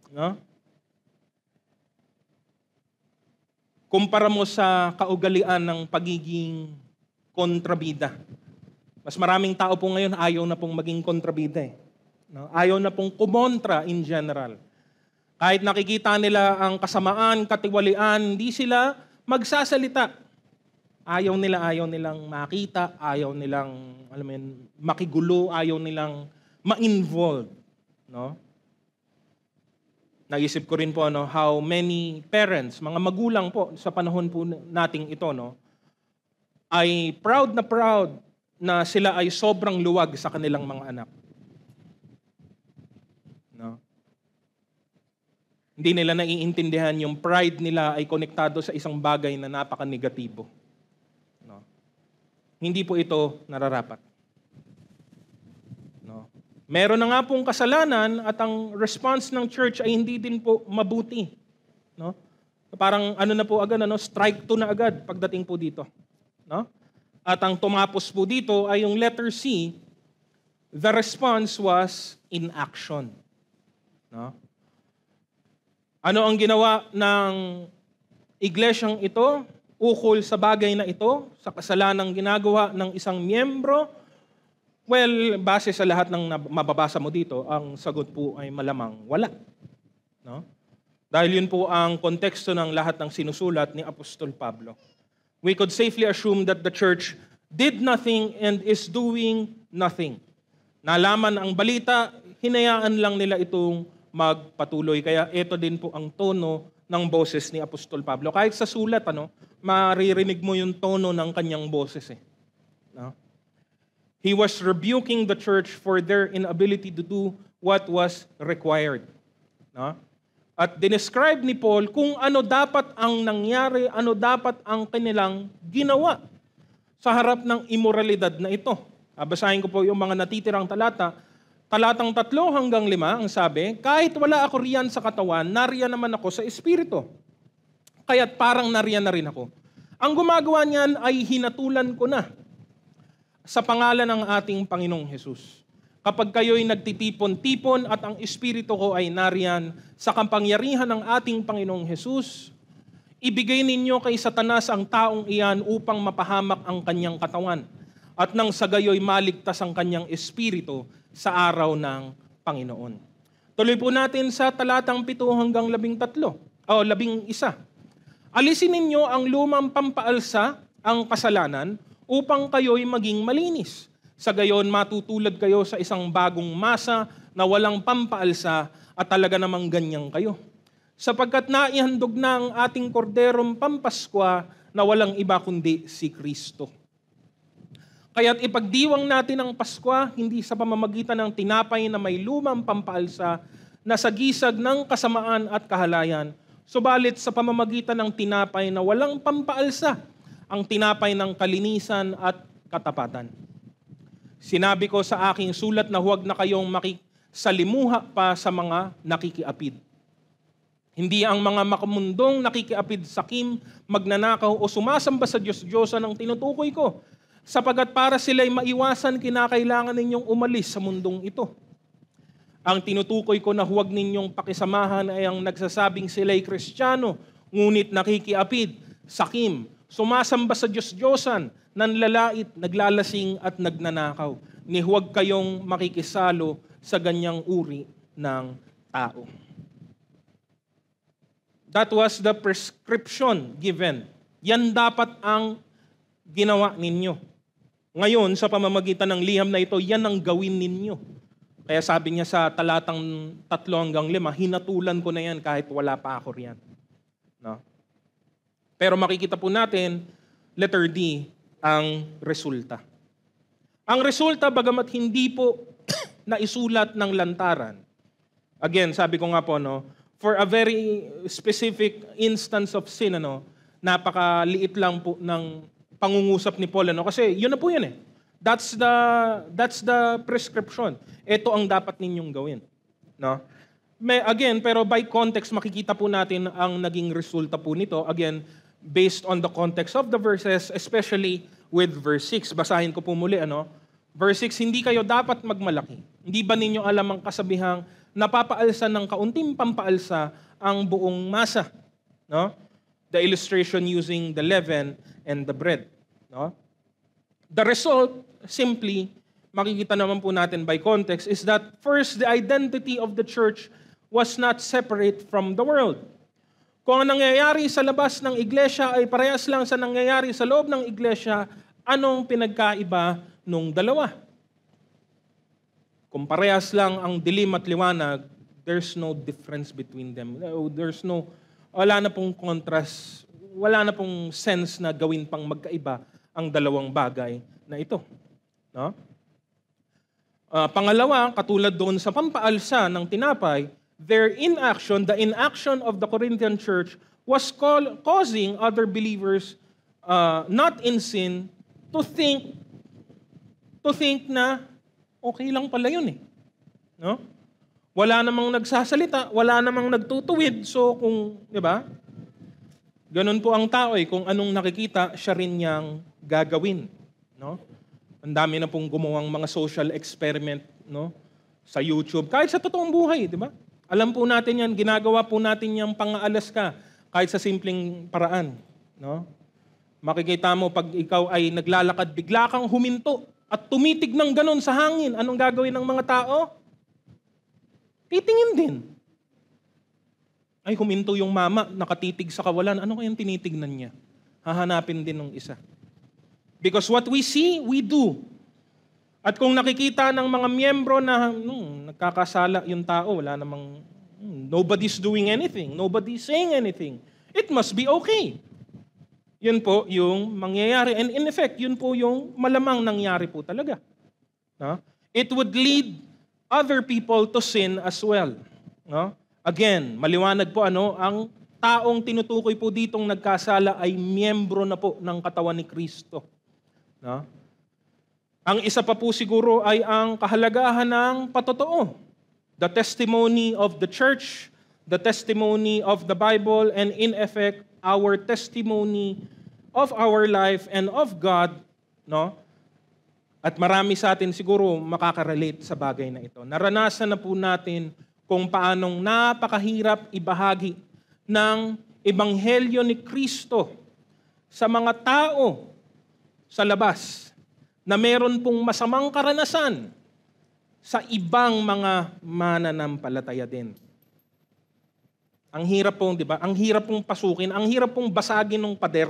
No? Kumpara mo sa kaugalian ng pagiging kontrabida. Mas maraming tao po ngayon ayaw na pong maging kontrabida. No? Ayaw na pong kumontra in general. Kahit nakikita nila ang kasamaan, katiwalian, hindi sila magsasalita. Ayaw nilang makita, ayaw nilang makigulo, ayaw nilang ma-involve. No? Naisip ko rin po how many parents, mga magulang po sa panahon po nating ito, ay proud na sila ay sobrang luwag sa kanilang mga anak. No? Hindi nila naiintindihan yung pride nila ay konektado sa isang bagay na napaka-negatibo. No? Hindi po ito nararapat. No? Meron na nga pong kasalanan at ang response ng church ay hindi din po mabuti. No? Parang na po agad, strike 2 na agad pagdating po dito. No? At ang tumapos po dito ay yung letter C, the response was inaction. No? Ano ang ginawa ng iglesyang ito ukol sa bagay na ito, sa kasalanang ginagawa ng isang miyembro? Well, base sa lahat ng mababasa mo dito, ang sagot po ay malamang wala. No? Dahil yun po ang konteksto ng lahat ng sinusulat ni Apostol Pablo. We could safely assume that the church did nothing and is doing nothing. Nalaman ang balita, hinayaan lang nila itong magpatuloy. Kaya ito din po ang tono ng boses ni Apostol Pablo. Kahit sa sulat, maririnig mo yung tono ng kanyang boses. No? He was rebuking the church for their inability to do what was required. No? At dinescribe ni Paul kung ano dapat ang nangyari, ano dapat ang kanilang ginawa sa harap ng immoralidad na ito. Basahin ko po yung mga natitirang talata. Talatang 3 hanggang 5, ang sabi, kahit wala ako riyan sa katawan, nariyan naman ako sa espiritu. Kaya't parang nariyan na rin ako. Ang gumagawa niyan ay hinatulan ko na sa pangalan ng ating Panginoong Hesus. Kapag kayo'y nagtitipon-tipon at ang espiritu ko ay nariyan sa kapangyarihan ng ating Panginoong Hesus, ibigay ninyo kay Satanas ang taong iyan upang mapahamak ang kanyang katawan at nang sa gayo'y maligtas ang kanyang espiritu sa araw ng Panginoon. Tuloy po natin sa talatang 7 hanggang 11. Alisin ninyo ang lumang pampaalsa, ang kasalanan, upang kayo'y maging malinis. Sa gayon, matutulad kayo sa isang bagong masa na walang pampaalsa at talaga namang ganyan kayo. Sapagkat naihandog na ang ating korderong pampaskwa na walang iba kundi si Kristo. Kaya't ipagdiwang natin ang Pasko, hindi sa pamamagitan ng tinapay na may lumang pampaalsa na sagisag ng kasamaan at kahalayan, subalit sa pamamagitan ng tinapay na walang pampaalsa, ang tinapay ng kalinisan at katapatan. Sinabi ko sa aking sulat na huwag na kayong makisalimuha pa sa mga nakikiapid. Hindi ang mga makamundong nakikiapid sa kim, magnanakaw o sumasamba sa Diyos-Diyosan ang tinutukoy ko, sapagat para sila'y maiwasan, kinakailangan ninyong umalis sa mundong ito. Ang tinutukoy ko na huwag ninyong pakisamahan ay ang nagsasabing sila'y Kristiyano, ngunit nakikiapid, sakim, sumasamba sa Diyos-Diyosan, nanlalait, naglalasing at nagnanakaw. Ni huwag kayong makikisalo sa ganyang uri ng tao. That was the prescription given. Yan dapat ang ginawa ninyo. Ngayon, sa pamamagitan ng liham na ito, yan ang gawin ninyo. Kaya sabi niya sa talatang 3 hanggang 5, hinatulan ko na yan kahit wala pa ako riyan. No? Pero makikita po natin, letter D, ang resulta. Ang resulta, bagamat hindi po naisulat ng lantaran. Again, sabi ko nga po, for a very specific instance of sin, napakaliit lang po ng pangungusap ni Paul, kasi yun na po yun . That's the prescription. Ito ang dapat ninyong gawin. No? Pero by context, makikita po natin ang naging resulta po nito. Again, based on the context of the verses, especially with verse 6. Basahin ko po muli, Verse 6, hindi kayo dapat magmalaki. Hindi ba ninyo alam ang kasabihang napapaalsa ng kaunting pampaalsa ang buong masa? No? The illustration using the leaven and the bread. No? The result, simply, makikita naman po natin by context, is that first, the identity of the church was not separate from the world. Kung ang nangyayari sa labas ng iglesia ay parehas lang sa nangyayari sa loob ng iglesia, anong pinagkaiba nung dalawa? Kung parehas lang ang dilim at liwanag, there's no difference between them. Wala na pong contrast, wala na pong sense na gawin pang magkaiba ang dalawang bagay na ito. No? Pangalawa, katulad doon sa pampaalsa ng tinapay, their inaction, the inaction of the Corinthian church was causing other believers not in sin to think na okay lang pala yun eh. No? Wala namang nagsasalita, wala namang nagtutuwid, so kung, di ba? Ganun po ang tao eh, kung anong nakikita, siya rin niyang gagawin. No? Ang dami na pong gumawang mga social experiment, no? Sa YouTube, kahit sa totoong buhay, di ba? Alam po natin yan, ginagawa po natin yung pang-aalas ka, kahit sa simpleng paraan. No? Makikita mo, pag ikaw ay naglalakad, bigla kang huminto at tumitig ng ganon sa hangin. Anong gagawin ng mga tao? Titingin din. Ay, huminto yung mama, nakatitig sa kawalan. Ano kayang tinitignan niya? Hahanapin din ng isa. Because what we see, we do. At kung nakikita ng mga miyembro na nagkakasala yung tao, wala namang, nobody's doing anything, nobody's saying anything, it must be okay. Yun po yung mangyayari. And in effect, yun po yung malamang nangyari po talaga. No? It would lead other people to sin as well. No? Again, maliwanag po ang taong tinutukoy po ditong nagkasala ay miyembro na po ng katawan ni Kristo. No? Ang isa pa po siguro ay ang kahalagahan ng patotoo. The testimony of the church, the testimony of the Bible, and in effect, our testimony of our life and of God, no? At marami sa atin siguro makaka-relate sa bagay na ito. Naranasan na po natin kung paanong napakahirap ibahagi ng ebanghelyo ni Kristo sa mga tao sa labas na meron pong masamang karanasan sa ibang mga mananampalataya din. Ang hirap pong, di ba? Ang hirap pong pasukin, ang hirap pong basagin ng pader.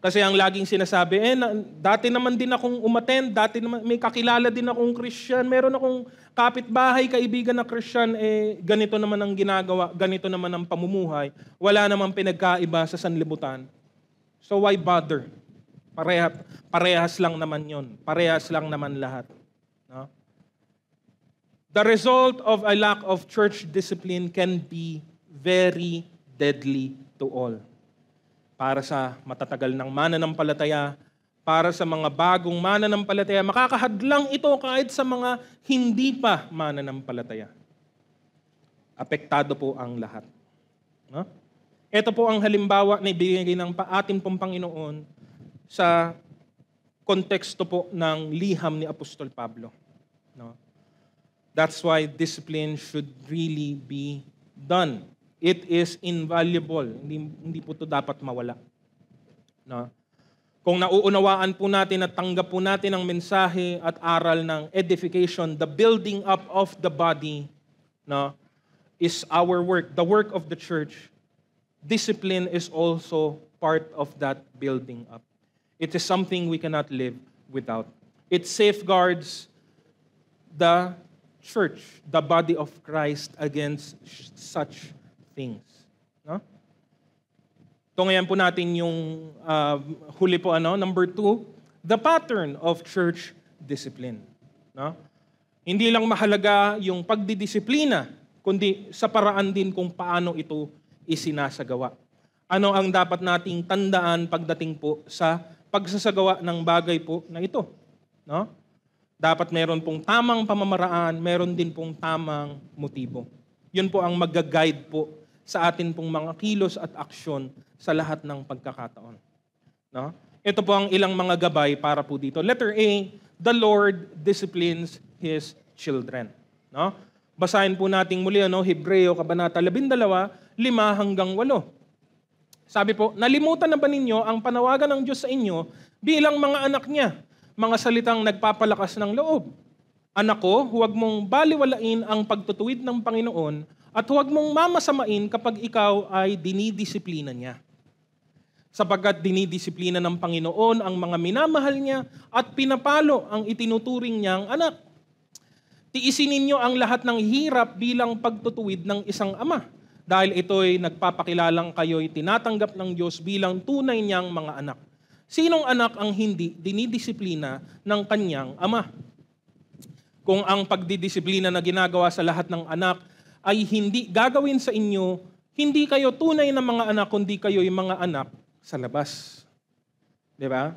Kasi ang laging sinasabi, dati naman din akong umattend, dati naman may kakilala din akong Christian, meron akong kapitbahay, kaibigan na Christian, ganito naman ang ginagawa, ganito naman ang pamumuhay, wala namang pinagkaiba sa sanlibutan. So why bother? Parehas lang naman yon, parehas lang naman lahat. No? The result of a lack of church discipline can be very deadly to all. Para sa matatagal ng mananampalataya, para sa mga bagong mananampalataya, makakahadlang ito kahit sa mga hindi pa mananampalataya. Apektado po ang lahat. No? Ito po ang halimbawa na ibigay ng ating pong Panginoon sa konteksto po ng liham ni Apostol Pablo. No? That's why discipline should really be done. It is invaluable. Hindi po ito dapat mawala. No? Kung nauunawaan po natin at tanggap po natin ang mensahe at aral ng edification, the building up of the body, no, is our work, the work of the church. Discipline is also part of that building up. It is something we cannot live without. It safeguards the church, the body of Christ against such things. No? Tungayan po natin yung huli po, number 2, the pattern of church discipline. No? Hindi lang mahalaga yung pagdidisiplina, kundi sa paraan din kung paano ito isinasagawa. Ano ang dapat nating tandaan pagdating po sa pagsasagawa ng bagay po na ito? No? Dapat meron pong tamang pamamaraan, meron din pong tamang motibo. Yun po ang mag-guide po sa atin pong mga kilos at aksyon sa lahat ng pagkakataon. No? Ito po ang ilang mga gabay para po dito. Letter A, the Lord disciplines His children. No? Basahin po natin muli, Hebreo, Kabanata 12, 5 hanggang 8. Sabi po, nalimutan na ba ninyo ang panawagan ng Diyos sa inyo bilang mga anak niya, mga salitang nagpapalakas ng loob? Anak ko, huwag mong baliwalain ang pagtutuwid ng Panginoon at huwag mong mamasamain kapag ikaw ay dinidisiplina niya. Sapagkat dinidisiplina ng Panginoon ang mga minamahal niya at pinapalo ang itinuturing niyang anak. Tiisin ninyo ang lahat ng hirap bilang pagtutuwid ng isang ama, dahil ito'y nagpapakilalang kayo'y tinatanggap ng Diyos bilang tunay niyang mga anak. Sinong anak ang hindi dinidisiplina ng kanyang ama? Kung ang pagdidisiplina na ginagawa sa lahat ng anak ay hindi gagawin sa inyo, hindi kayo tunay na mga anak, kundi kayo'y mga anak sa labas. Di ba?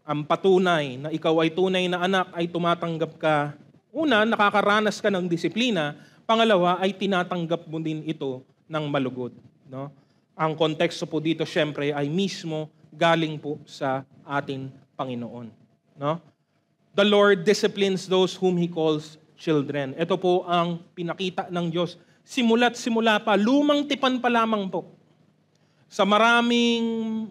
Ang patunay na ikaw ay tunay na anak ay tumatanggap ka. Una, nakakaranas ka ng disiplina. Pangalawa, ay tinatanggap mo din ito ng malugod. No? Ang konteksto po dito, syempre, ay mismo galing po sa ating Panginoon. No? The Lord disciplines those whom He calls children. Ito po ang pinakita ng Diyos. Simula't simula pa, lumang tipan pa lamang po. Sa maraming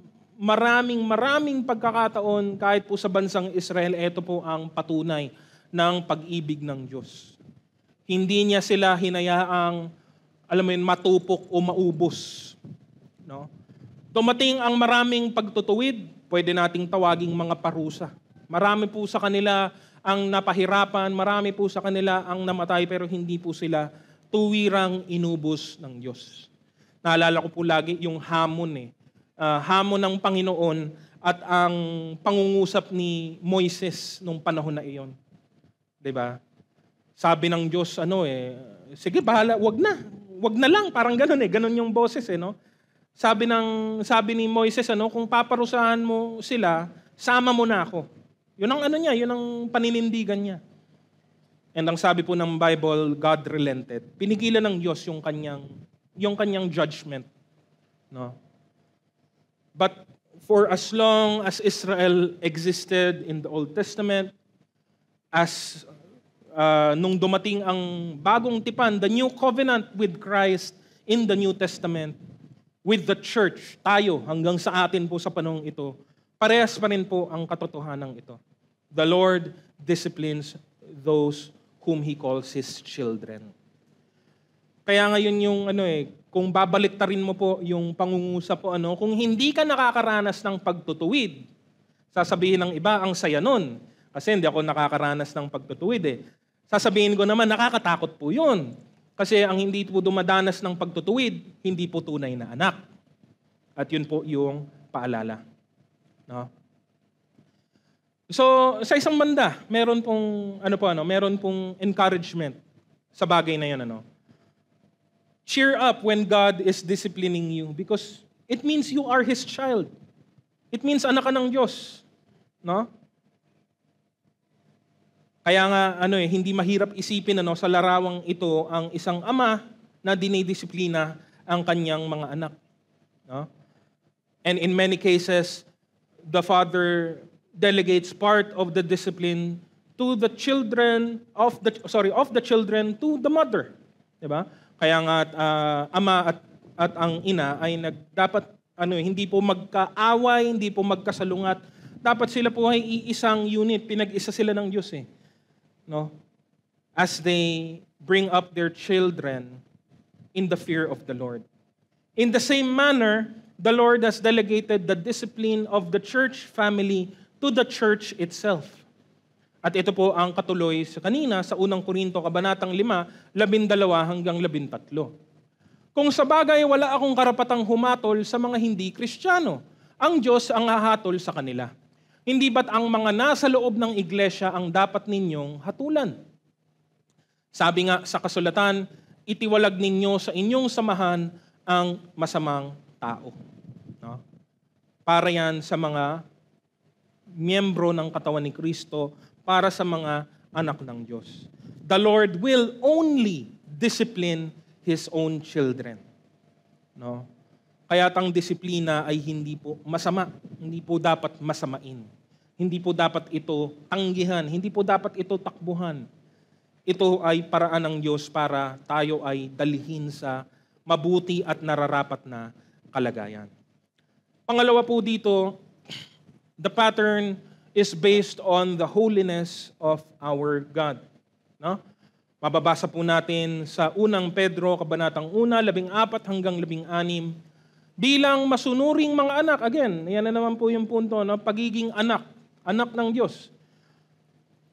pagkakataon, kahit po sa bansang Israel, ito po ang patunay ng pag-ibig ng Diyos. Hindi niya sila hinayaang, matupok o maubos. No? Dumating ang maraming pagtutuwid, pwede nating tawaging mga parusa. Marami po sa kanila ang napahirapan, marami po sa kanila ang namatay, pero hindi po sila tuwirang inubos ng Diyos. Naalala ko po lagi yung hamon hamon ng Panginoon at ang pangungusap ni Moises nung panahon na iyon. 'Di ba? Sabi ng Diyos, sige bahala, wag na lang, parang gano'n yung boses no. Sabi ni Moises kung paparusahan mo sila, sama mo na ako. Yun ang yun ang paninindigan niya. And ang sabi po ng Bible, God relented. Pinigilan ng Diyos yung kanyang judgment, no? But for as long as Israel existed in the Old Testament, as nung dumating ang bagong tipan, the new covenant with Christ in the New Testament, with the church, tayo hanggang sa atin po sa panahong ito, parehas pa rin po ang katotohanan ito. The Lord disciplines those whom He calls His children. Kaya ngayon yung kung babaliktarin mo po yung pangungusap po kung hindi ka nakakaranas ng pagtutuwid, sasabihin ng iba ang saya nun. Kasi hindi ako nakakaranas ng pagtutuwid Sasabihin ko naman nakakatakot po yun. Kasi ang hindi po dumadanas ng pagtutuwid, hindi po tunay na anak. At yun po yung paalala. No? So, sa isang banda, meron pong encouragement sa bagay na yun. Cheer up when God is disciplining you because it means you are His child. It means anak ka ng Diyos. No? Kaya nga, hindi mahirap isipin sa larawang ito ang isang ama na dinidisiplina ang kanyang mga anak. No? And in many cases, the father delegates part of the discipline to the children of the children to the mother. 'Di ba? Kaya nga ama at ang ina ay dapat hindi po magkaaway, hindi po magkasalungat. Dapat sila po ay iisang unit, pinag-isa sila ng Diyos No? As they bring up their children in the fear of the Lord. In the same manner, the Lord has delegated the discipline of the church family to the church itself. At ito po ang katuloy sa kanina sa unang Korinto, Kabanatang 5, 12 hanggang 13. Kung sa bagay wala akong karapatang humatol sa mga hindi Kristiyano, ang Diyos ang hahatol sa kanila. Hindi ba't ang mga nasa loob ng iglesia ang dapat ninyong hatulan? Sabi nga sa kasulatan, itiwalag ninyo sa inyong samahan ang masamang tao. No? Para yan sa mga miyembro ng katawan ni Kristo, para sa mga anak ng Diyos. The Lord will only discipline His own children. No? Kaya't ang disiplina ay hindi po masama. Hindi po dapat masamain. Hindi po dapat ito tanggihan. Hindi po dapat ito takbuhan. Ito ay paraan ng Diyos para tayo ay dalhin sa mabuti at nararapat na kalagayan. Pangalawa po dito, the pattern is based on the holiness of our God. No? Mababasa po natin sa unang Pedro, kabanatang 1, 14 hanggang 16, bilang masunuring mga anak. Again, yan na naman po yung punto, no? Pagiging anak ng Diyos.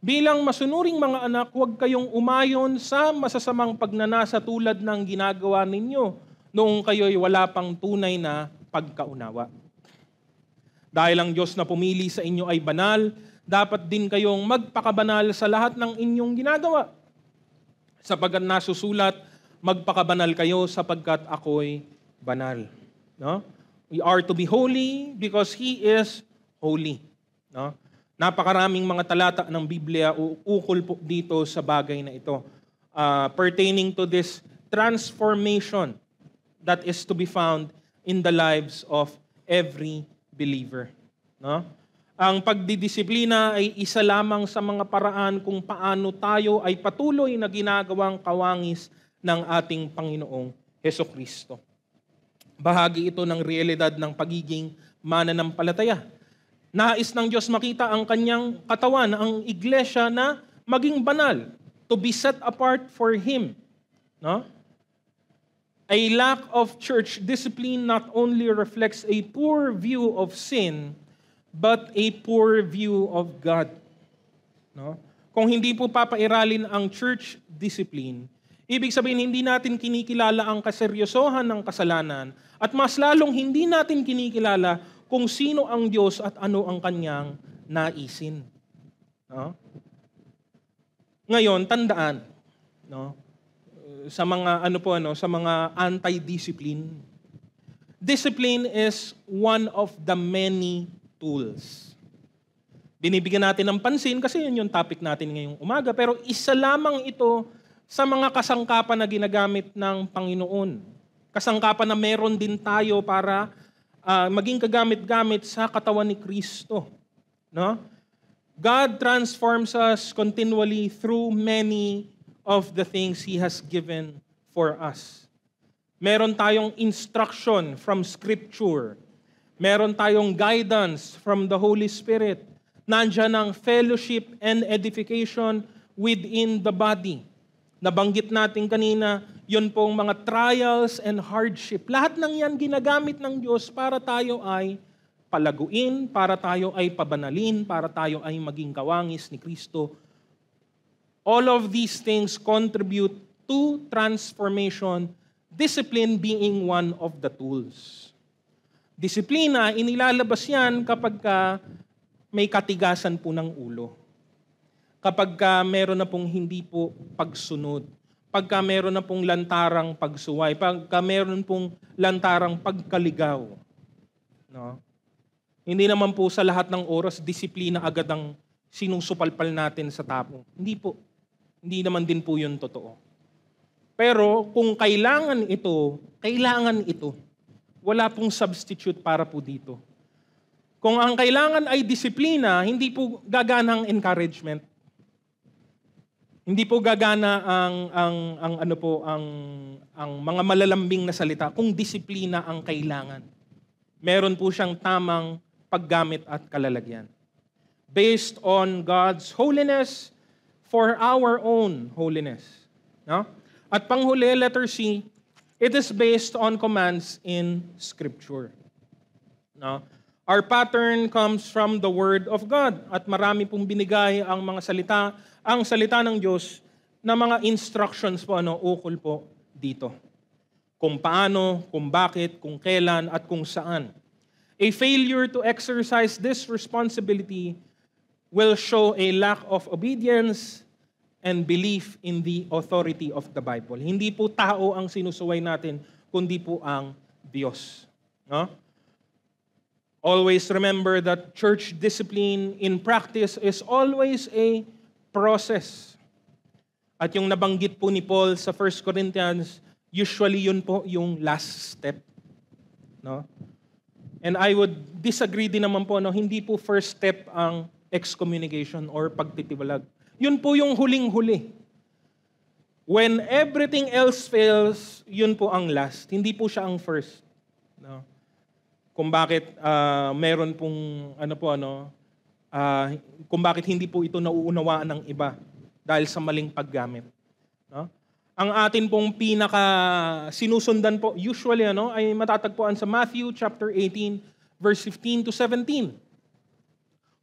Bilang masunuring mga anak, huwag kayong umayon sa masasamang pagnanasa tulad ng ginagawa ninyo noong kayo'y wala pang tunay na pagkaunawa. Dahil ang Diyos na pumili sa inyo ay banal, dapat din kayong magpakabanal sa lahat ng inyong ginagawa. Sapagkat nasusulat, magpakabanal kayo sapagkat ako'y banal. No? We are to be holy because He is holy. No? Napakaraming mga talata ng Biblia ukol po dito sa bagay na ito. Pertaining to this transformation that is to be found in the lives of every believer. No? Ang pagdidisiplina ay isa lamang sa mga paraan kung paano tayo ay patuloy na ginagawang kawangis ng ating Panginoong Hesukristo. Bahagi ito ng realidad ng pagiging mananampalataya. Nais ng Diyos makita ang kanyang katawan, ang iglesia na maging banal, to be set apart for Him. No? A lack of church discipline not only reflects a poor view of sin, but a poor view of God. No? Kung hindi po papairalin ang church discipline, ibig sabihin hindi natin kinikilala ang kaseryosohan ng kasalanan at mas lalong hindi natin kinikilala kung sino ang Diyos at ano ang kanyang naisin. No? Ngayon, tandaan, no? Sa mga sa mga anti-discipline. Discipline is one of the many tools. Binibigyan natin ng pansin kasi yun yung topic natin ngayong umaga, pero isa lamang ito sa mga kasangkapan na ginagamit ng Panginoon. Kasangkapan na meron din tayo para maging kagamit-gamit sa katawan ni Kristo. No? God transforms us continually through many of the things He has given for us. Meron tayong instruction from Scripture. Meron tayong guidance from the Holy Spirit. Nandiyan ang fellowship and edification within the body. Nabanggit natin kanina, yun pong mga trials and hardship. Lahat ng yan ginagamit ng Diyos para tayo ay palaguin, para tayo ay pabanalin, para tayo ay maging kawangis ni Kristo. All of these things contribute to transformation, discipline being one of the tools. Disiplina, inilalabas yan kapag may katigasan po ng ulo. Kapag meron na pong hindi po pagsunod, pagka meron na pong lantarang pagsuway, pagka meron pong lantarang pagkaligaw. No? Hindi naman po sa lahat ng oras, disiplina agad ang sinusupalpal natin sa tapo. Hindi po. Hindi naman din po yun totoo. Pero kung kailangan ito. Wala pong substitute para po dito. Kung ang kailangan ay disiplina, hindi po gaganang encouragement. Hindi po gagana ang mga malalambing na salita kung disiplina ang kailangan. Meron po siyang tamang paggamit at kalalagyan. Based on God's holiness for our own holiness. No? At panghuli, letter C, it is based on commands in Scripture. No? Our pattern comes from the Word of God at marami pong binigay ang mga salita, ang salita ng Diyos na mga instructions po ukol po dito. Kung paano, kung bakit, kung kailan at kung saan. A failure to exercise this responsibility will show a lack of obedience and belief in the authority of the Bible. Hindi po tao ang sinusuway natin, kundi po ang Diyos. No? Always remember that church discipline in practice is always a process. At yung nabanggit po ni Paul sa 1 Corinthians, usually yun po yung last step. No? And I would disagree din naman po, no, hindi po first step ang excommunication or pagtitiwalag. Yun po yung huling-huli. When everything else fails, yun po ang last. Hindi po siya ang first. No? Kung bakit meron pong kung bakit hindi po ito nauunawaan ng iba dahil sa maling paggamit. No? Ang atin pong pinaka sinusundan po usually ay matatagpuan sa Matthew chapter 18 verse 15 to 17.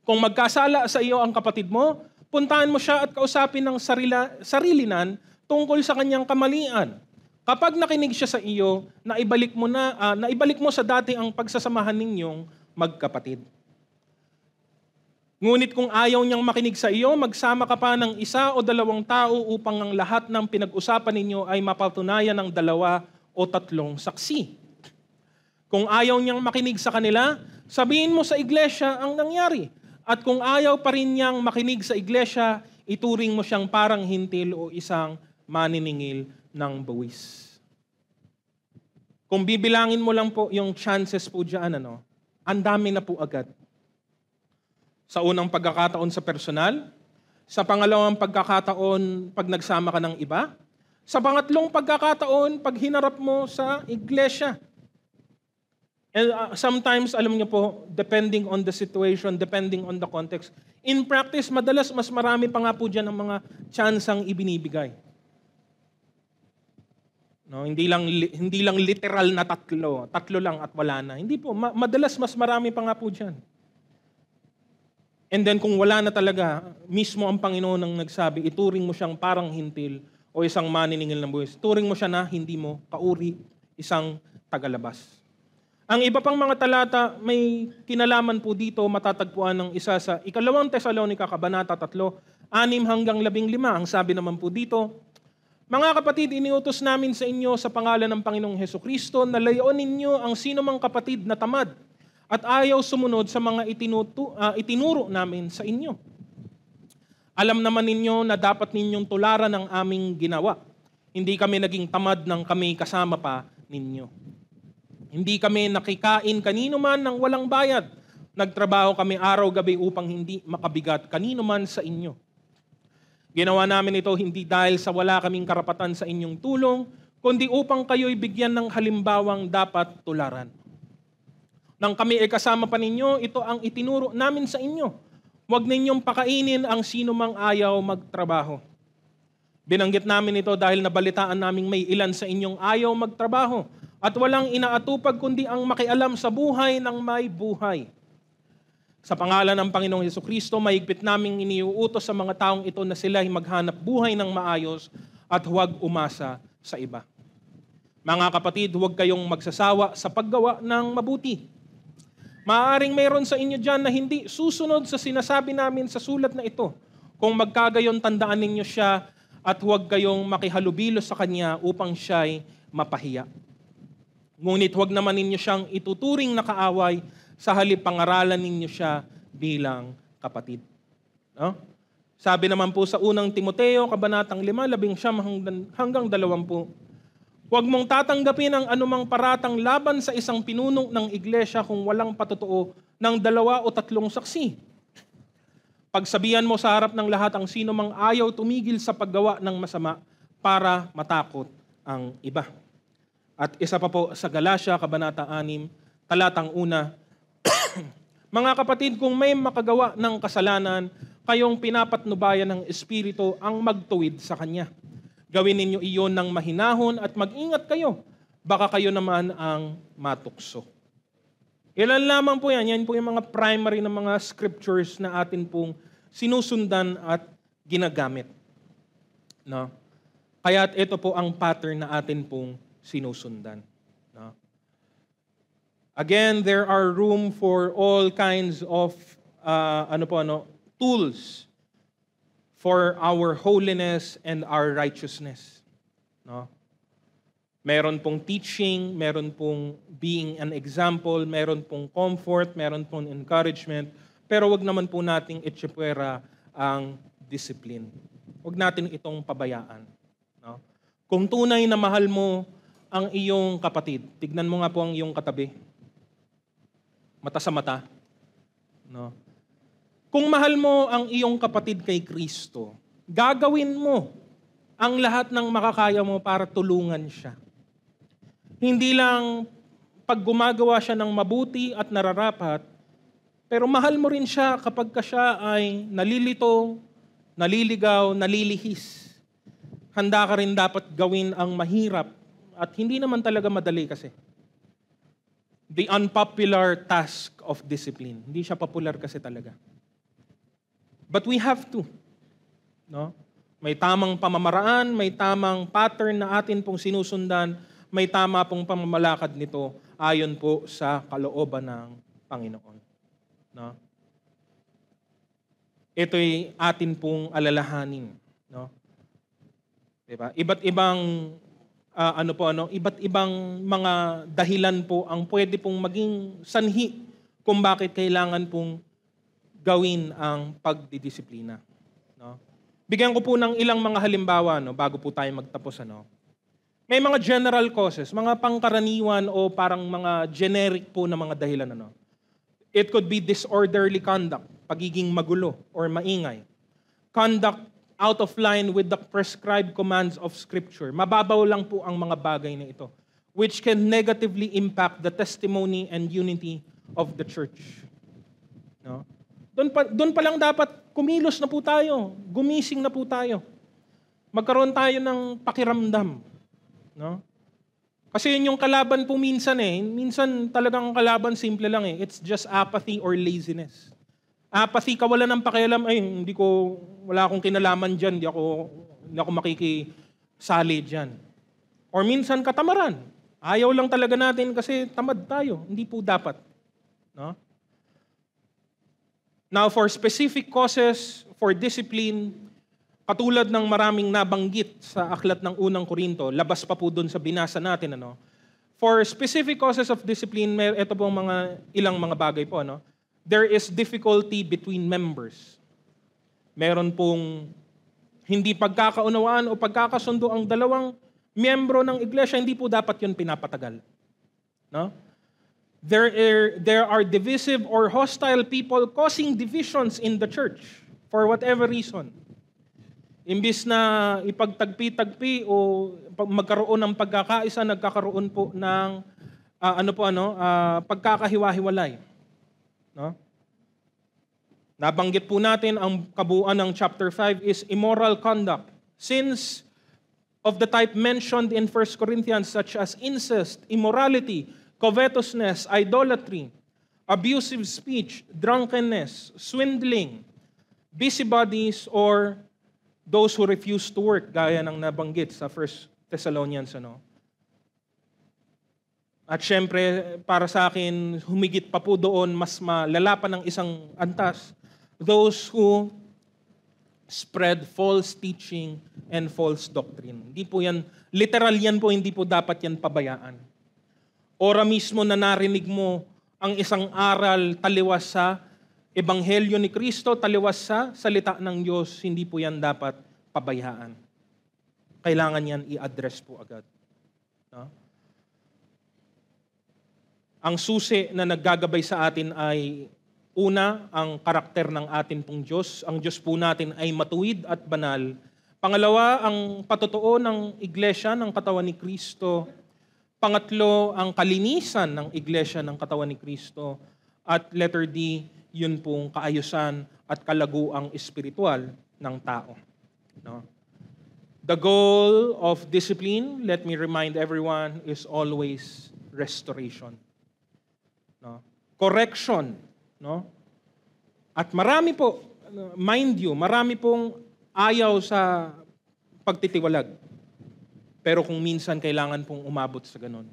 Kung magkasala sa iyo ang kapatid mo, puntahan mo siya at kausapin ng sarilinan tungkol sa kanyang kamalian. Kapag nakinig siya sa iyo, naibalik mo sa dati ang pagsasamahan ninyong magkapatid. Ngunit kung ayaw niyang makinig sa iyo, magsama ka pa ng 1 o 2 tao upang ang lahat ng pinag-usapan ninyo ay mapatunayan ng 2 o 3 saksi. Kung ayaw niyang makinig sa kanila, sabihin mo sa iglesia ang nangyari. At kung ayaw pa rin niyang makinig sa iglesia, ituring mo siyang parang hintil o isang maniningil ng buwis. Kung bibilangin mo lang po yung chances po dyan, ang dami na po agad. Sa unang pagkakataon sa personal, sa pangalawang pagkakataon pag nagsama ka ng iba, sa pangatlong pagkakataon pag hinarap mo sa iglesia. And sometimes, alam niyo po, depending on the situation, depending on the context, in practice, madalas mas marami pa nga po dyan ang mga tsansang ibinibigay. No, hindi lang literal na tatlo lang at wala na. Hindi po, madalas mas marami pa nga po dyan. And then kung wala na talaga, mismo ang Panginoon ang nagsabi, ituring mo siyang parang hintil o isang maniningil ng buwis. Turing mo siya na hindi mo kauri, isang tagalabas. Ang iba pang mga talata, may kinalaman po dito, matatagpuan ng isa sa 2 Tesalonica, Kabanata 3, 6 hanggang 15. Ang sabi naman po dito, mga kapatid, iniutos namin sa inyo sa pangalan ng Panginoong Hesukristo na layon ninyo ang sino mang kapatid na tamad at ayaw sumunod sa mga itinuro namin sa inyo. Alam naman ninyo na dapat ninyong tularan ang aming ginawa. Hindi kami naging tamad nang kami kasama pa ninyo. Hindi kami nakikain kanino man ng walang bayad. Nagtrabaho kami araw-gabi upang hindi makabigat kanino man sa inyo. Ginawa namin ito hindi dahil sa wala kaming karapatan sa inyong tulong, kundi upang kayo'y bigyan ng halimbawang dapat tularan. Nang kami ay kasama pa ninyo, ito ang itinuro namin sa inyo. Huwag ninyong pakainin ang sino mang ayaw magtrabaho. Binanggit namin ito dahil nabalitaan naming may ilan sa inyong ayaw magtrabaho at walang inaatupag kundi ang makialam sa buhay ng may buhay. Sa pangalan ng Panginoong Hesukristo, mahigpit naming iniuutos sa mga taong ito na sila ay maghanap buhay ng maayos at huwag umasa sa iba. Mga kapatid, huwag kayong magsasawa sa paggawa ng mabuti. Maaaring mayroon sa inyo dyan na hindi susunod sa sinasabi namin sa sulat na ito. Kung magkagayon, tandaan ninyo siya at huwag kayong makihalubilo sa kanya upang siya'y mapahiya. Ngunit huwag naman ninyo siyang ituturing na kaaway, sa halip pangaralan ninyo siya bilang kapatid. No? Sabi naman po sa unang Timoteo, Kabanatang 5, 11 hanggang 20, huwag mong tatanggapin ang anumang paratang laban sa isang pinuno ng iglesia kung walang patutuo ng 2 o 3 saksi. Pagsabihan mo sa harap ng lahat ang sino mang ayaw tumigil sa paggawa ng masama para matakot ang iba. At isa pa po sa Galatia, Kabanata 6, talatang 1, mga kapatid, kung may makagawa ng kasalanan, kayong pinapatnubayan ng Espiritu ang magtuwid sa Kanya. Gawin ninyo iyon ng mahinahon at mag-ingat kayo. Baka kayo naman ang matukso. Ilan lamang po yan. Yan po yung mga primary na mga scriptures na atin pong sinusundan at ginagamit. No? Kaya ito po ang pattern na atin pong sinusundan. No? Again, there are room for all kinds of tools for our holiness and our righteousness. No? Meron pong teaching, meron pong being an example, meron pong comfort, meron pong encouragement, pero wag naman po nating itsipwera ang discipline. Wag natin itong pabayaan. No? Kung tunay na mahal mo ang iyong kapatid, tignan mo nga po ang iyong katabi. Mata sa mata. No? Kung mahal mo ang iyong kapatid kay Kristo, gagawin mo ang lahat ng makakaya mo para tulungan siya. Hindi lang pag gumagawa siya ng mabuti at nararapat, pero mahal mo rin siya kapag siya ay nalilito, naliligaw, nalilihis. Handa ka rin dapat gawin ang mahirap at hindi naman talaga madali kasi. The unpopular task of discipline. Hindi siya popular kasi talaga. But we have to. No? May tamang pamamaraan, may tamang pattern na atin pong sinusundan, may tama pong pamamalakad nito ayon po sa kalooban ng Panginoon. No? Ito'y atin pong alalahanin. No? Diba? Iba't ibang iba't ibang mga dahilan po ang pwede pong maging sanhi kung bakit kailangan pong gawin ang pagdidisiplina. No? Bigyan ko po ng ilang mga halimbawa bago po tayo magtapos. May mga general causes, mga pangkaraniwan o parang mga generic po na mga dahilan. It could be disorderly conduct, pagiging magulo or maingay. Conduct out of line with the prescribed commands of Scripture. Mababaw lang po ang mga bagay na ito, which can negatively impact the testimony and unity of the church. No? Doon pa lang dapat kumilos na po tayo, gumising na po tayo. Magkaroon tayo ng pakiramdam. No? Kasi yun yung kalaban po minsan Minsan talagang kalaban simple lang It's just apathy or laziness. Apathy, kawalan ng pakialam, wala akong kinalaman dyan, hindi ako makikisali dyan. Or minsan katamaran. Ayaw lang talaga natin kasi tamad tayo. Hindi po dapat. No? Now, for specific causes, for discipline, katulad ng maraming nabanggit sa aklat ng unang Korinto, labas pa po doon sa binasa natin. For specific causes of discipline, ito po ilang mga bagay po. There is difficulty between members. Meron pong hindi pagkakaunawaan o pagkakasundo ang dalawang miyembro ng iglesia, hindi po dapat yun pinapatagal. No? There are divisive or hostile people causing divisions in the church for whatever reason. Imbis na ipagtagpi-tagpi o magkaroon ng pagkakaisa, nagkakaroon po ng pagkakahiwa-hiwalay. No? Nabanggit po natin ang kabuuan ng chapter 5 is immoral conduct. Sins of the type mentioned in 1 Corinthians such as incest, immorality, covetousness, idolatry, abusive speech, drunkenness, swindling, busybodies, or those who refuse to work, gaya ng nabanggit sa 1 Thessalonians. At syempre, para sa akin, humigit pa po doon, mas malala pa ng isang antas, those who spread false teaching and false doctrine. Hindi po yan, literal yan po, hindi po dapat yan pabayaan. Ora mismo na narinig mo ang isang aral taliwas sa Ebanghelyo ni Kristo, taliwas sa salita ng Diyos, hindi po yan dapat pabayaan. Kailangan yan i-address po agad. No? Ang susi na naggagabay sa atin ay una, ang karakter ng atin pong Diyos. Ang Diyos po natin ay matuwid at banal. Pangalawa, ang patotoo ng iglesia ng katawan ni Kristo. Pangatlo, ang kalinisan ng iglesia ng katawan ni Kristo. At letter D, yun pong kaayusan at kalaguang espiritual ng tao. No? The goal of discipline, let me remind everyone, is always restoration. No? Correction. No? At marami po, mind you, marami pong ayaw sa pagtitiwalag. Pero kung minsan kailangan pong umabot sa ganun.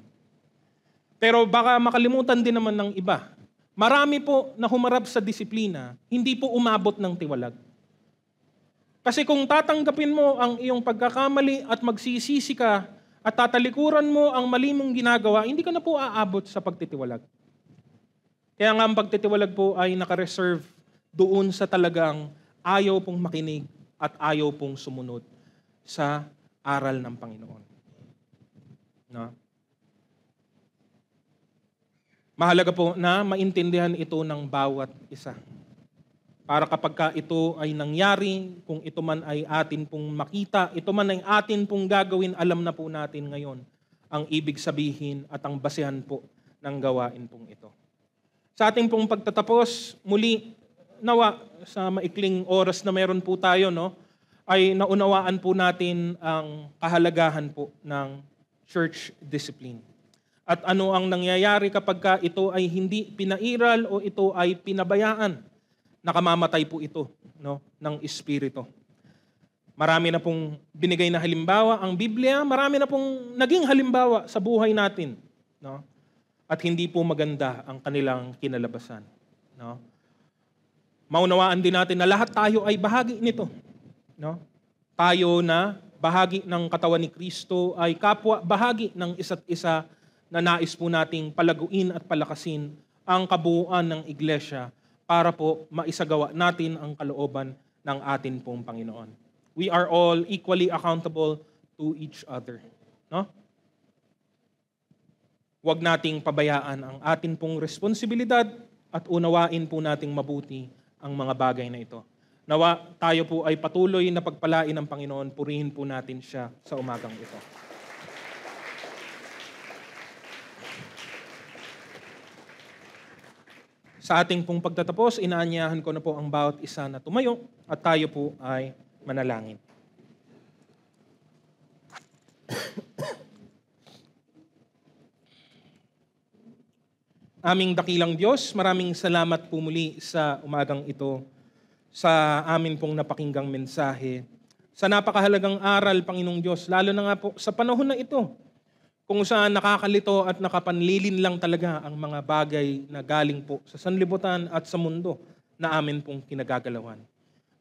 Pero baka makalimutan din naman ng iba. Marami po na humarap sa disiplina, hindi po umabot ng tiwalag. Kasi kung tatanggapin mo ang iyong pagkakamali at magsisisi ka at tatalikuran mo ang mali mong ginagawa, hindi ka na po aabot sa pagtitiwalag. Kaya nga ang pagtitiwalag po ay nakareserve doon sa talagang ayaw pong makinig at ayaw pong sumunod sa aral ng Panginoon. No? Mahalaga po na maintindihan ito ng bawat isa. Para kapag ka ito ay nangyari, kung ito man ay atin pong makita, ito man ay atin pong gagawin, alam na po natin ngayon ang ibig sabihin at ang basehan po ng gawain pong ito. Sa ating pong pagtatapos, muli, nawa sa maikling oras na meron po tayo, ay naunawaan po natin ang kahalagahan po ng church discipline. At ano ang nangyayari kapag ka ito ay hindi pinairal o ito ay pinabayaan. Nakamamatay po ito ng Espiritu. Marami na pong binigay na halimbawa ang Biblia, marami na pong naging halimbawa sa buhay natin. At hindi po maganda ang kanilang kinalabasan. Maunawaan din natin na lahat tayo ay bahagi nito. Tayo na bahagi ng katawan ni Kristo ay kapwa bahagi ng isa't isa na nais po nating palaguin at palakasin ang kabuuan ng iglesia para po maisagawa natin ang kalooban ng atin pong Panginoon. We are all equally accountable to each other. Huwag nating pabayaan ang atin pong responsibilidad at unawain po nating mabuti ang mga bagay na ito. Nawa tayo po ay patuloy na pagpalain ng Panginoon, purihin po natin siya sa umagang ito. Sa ating pong pagtatapos, inaanyahan ko na po ang bawat isa na tumayo at tayo po ay manalangin. Aming dakilang Diyos, maraming salamat po muli sa umagang ito, sa amin pong napakinggang mensahe, sa napakahalagang aral, Panginoong Diyos, lalo na nga po sa panahon na ito, kung saan nakakalito at nakapanlilin lang talaga ang mga bagay na galing po sa sanlibutan at sa mundo na amin pong kinagagalawan.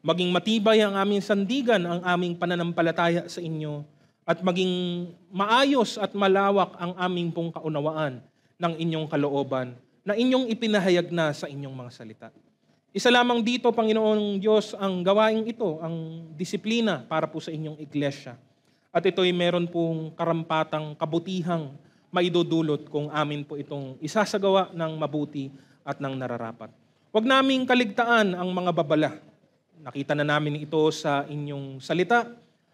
Maging matibay ang aming sandigan, ang aming pananampalataya sa inyo, at maging maayos at malawak ang aming pong kaunawaan ng inyong kalooban na inyong ipinahayag na sa inyong mga salita. Isa lamang dito, Panginoong Diyos, ang gawaing ito, ang disiplina para po sa inyong iglesia. At ito'y meron pong karampatang kabutihang maidudulot kung amin po itong isasagawa ng mabuti at ng nararapat. Huwag naming kaligtaan ang mga babala. Nakita na namin ito sa inyong salita,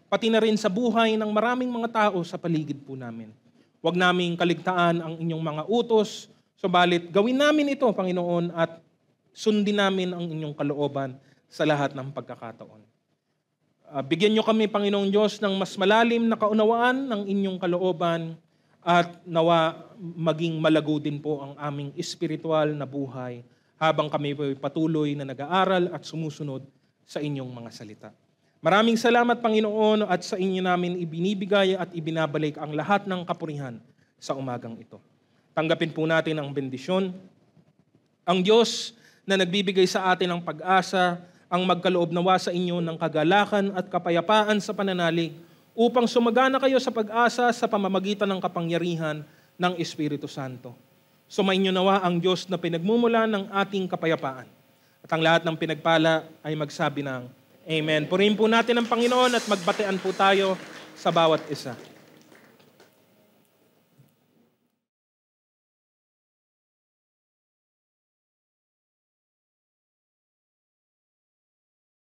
pati na rin sa buhay ng maraming mga tao sa paligid po namin. Huwag naming kaligtaan ang inyong mga utos, subalit gawin namin ito, Panginoon, at sundin namin ang inyong kalooban sa lahat ng pagkakataon. Bigyan nyo kami, Panginoong Diyos, ng mas malalim na kaunawaan ng inyong kalooban at nawa maging malago din po ang aming espiritual na buhay habang kami po patuloy na nag-aaral at sumusunod sa inyong mga salita. Maraming salamat, Panginoon, at sa inyo namin ibinibigay at ibinabalik ang lahat ng kapurihan sa umagang ito. Tanggapin po natin ang bendisyon. Ang Diyos na nagbibigay sa atin ng pag-asa, ang magkaloob nawa sa inyo ng kagalakan at kapayapaan sa pananalig upang sumagana kayo sa pag-asa sa pamamagitan ng kapangyarihan ng Espiritu Santo. Sumainyo nawa ang Diyos na pinagmumula ng ating kapayapaan. At ang lahat ng pinagpala ay magsabi ng Amen. Purihin po natin ang Panginoon at magbatean po tayo sa bawat isa.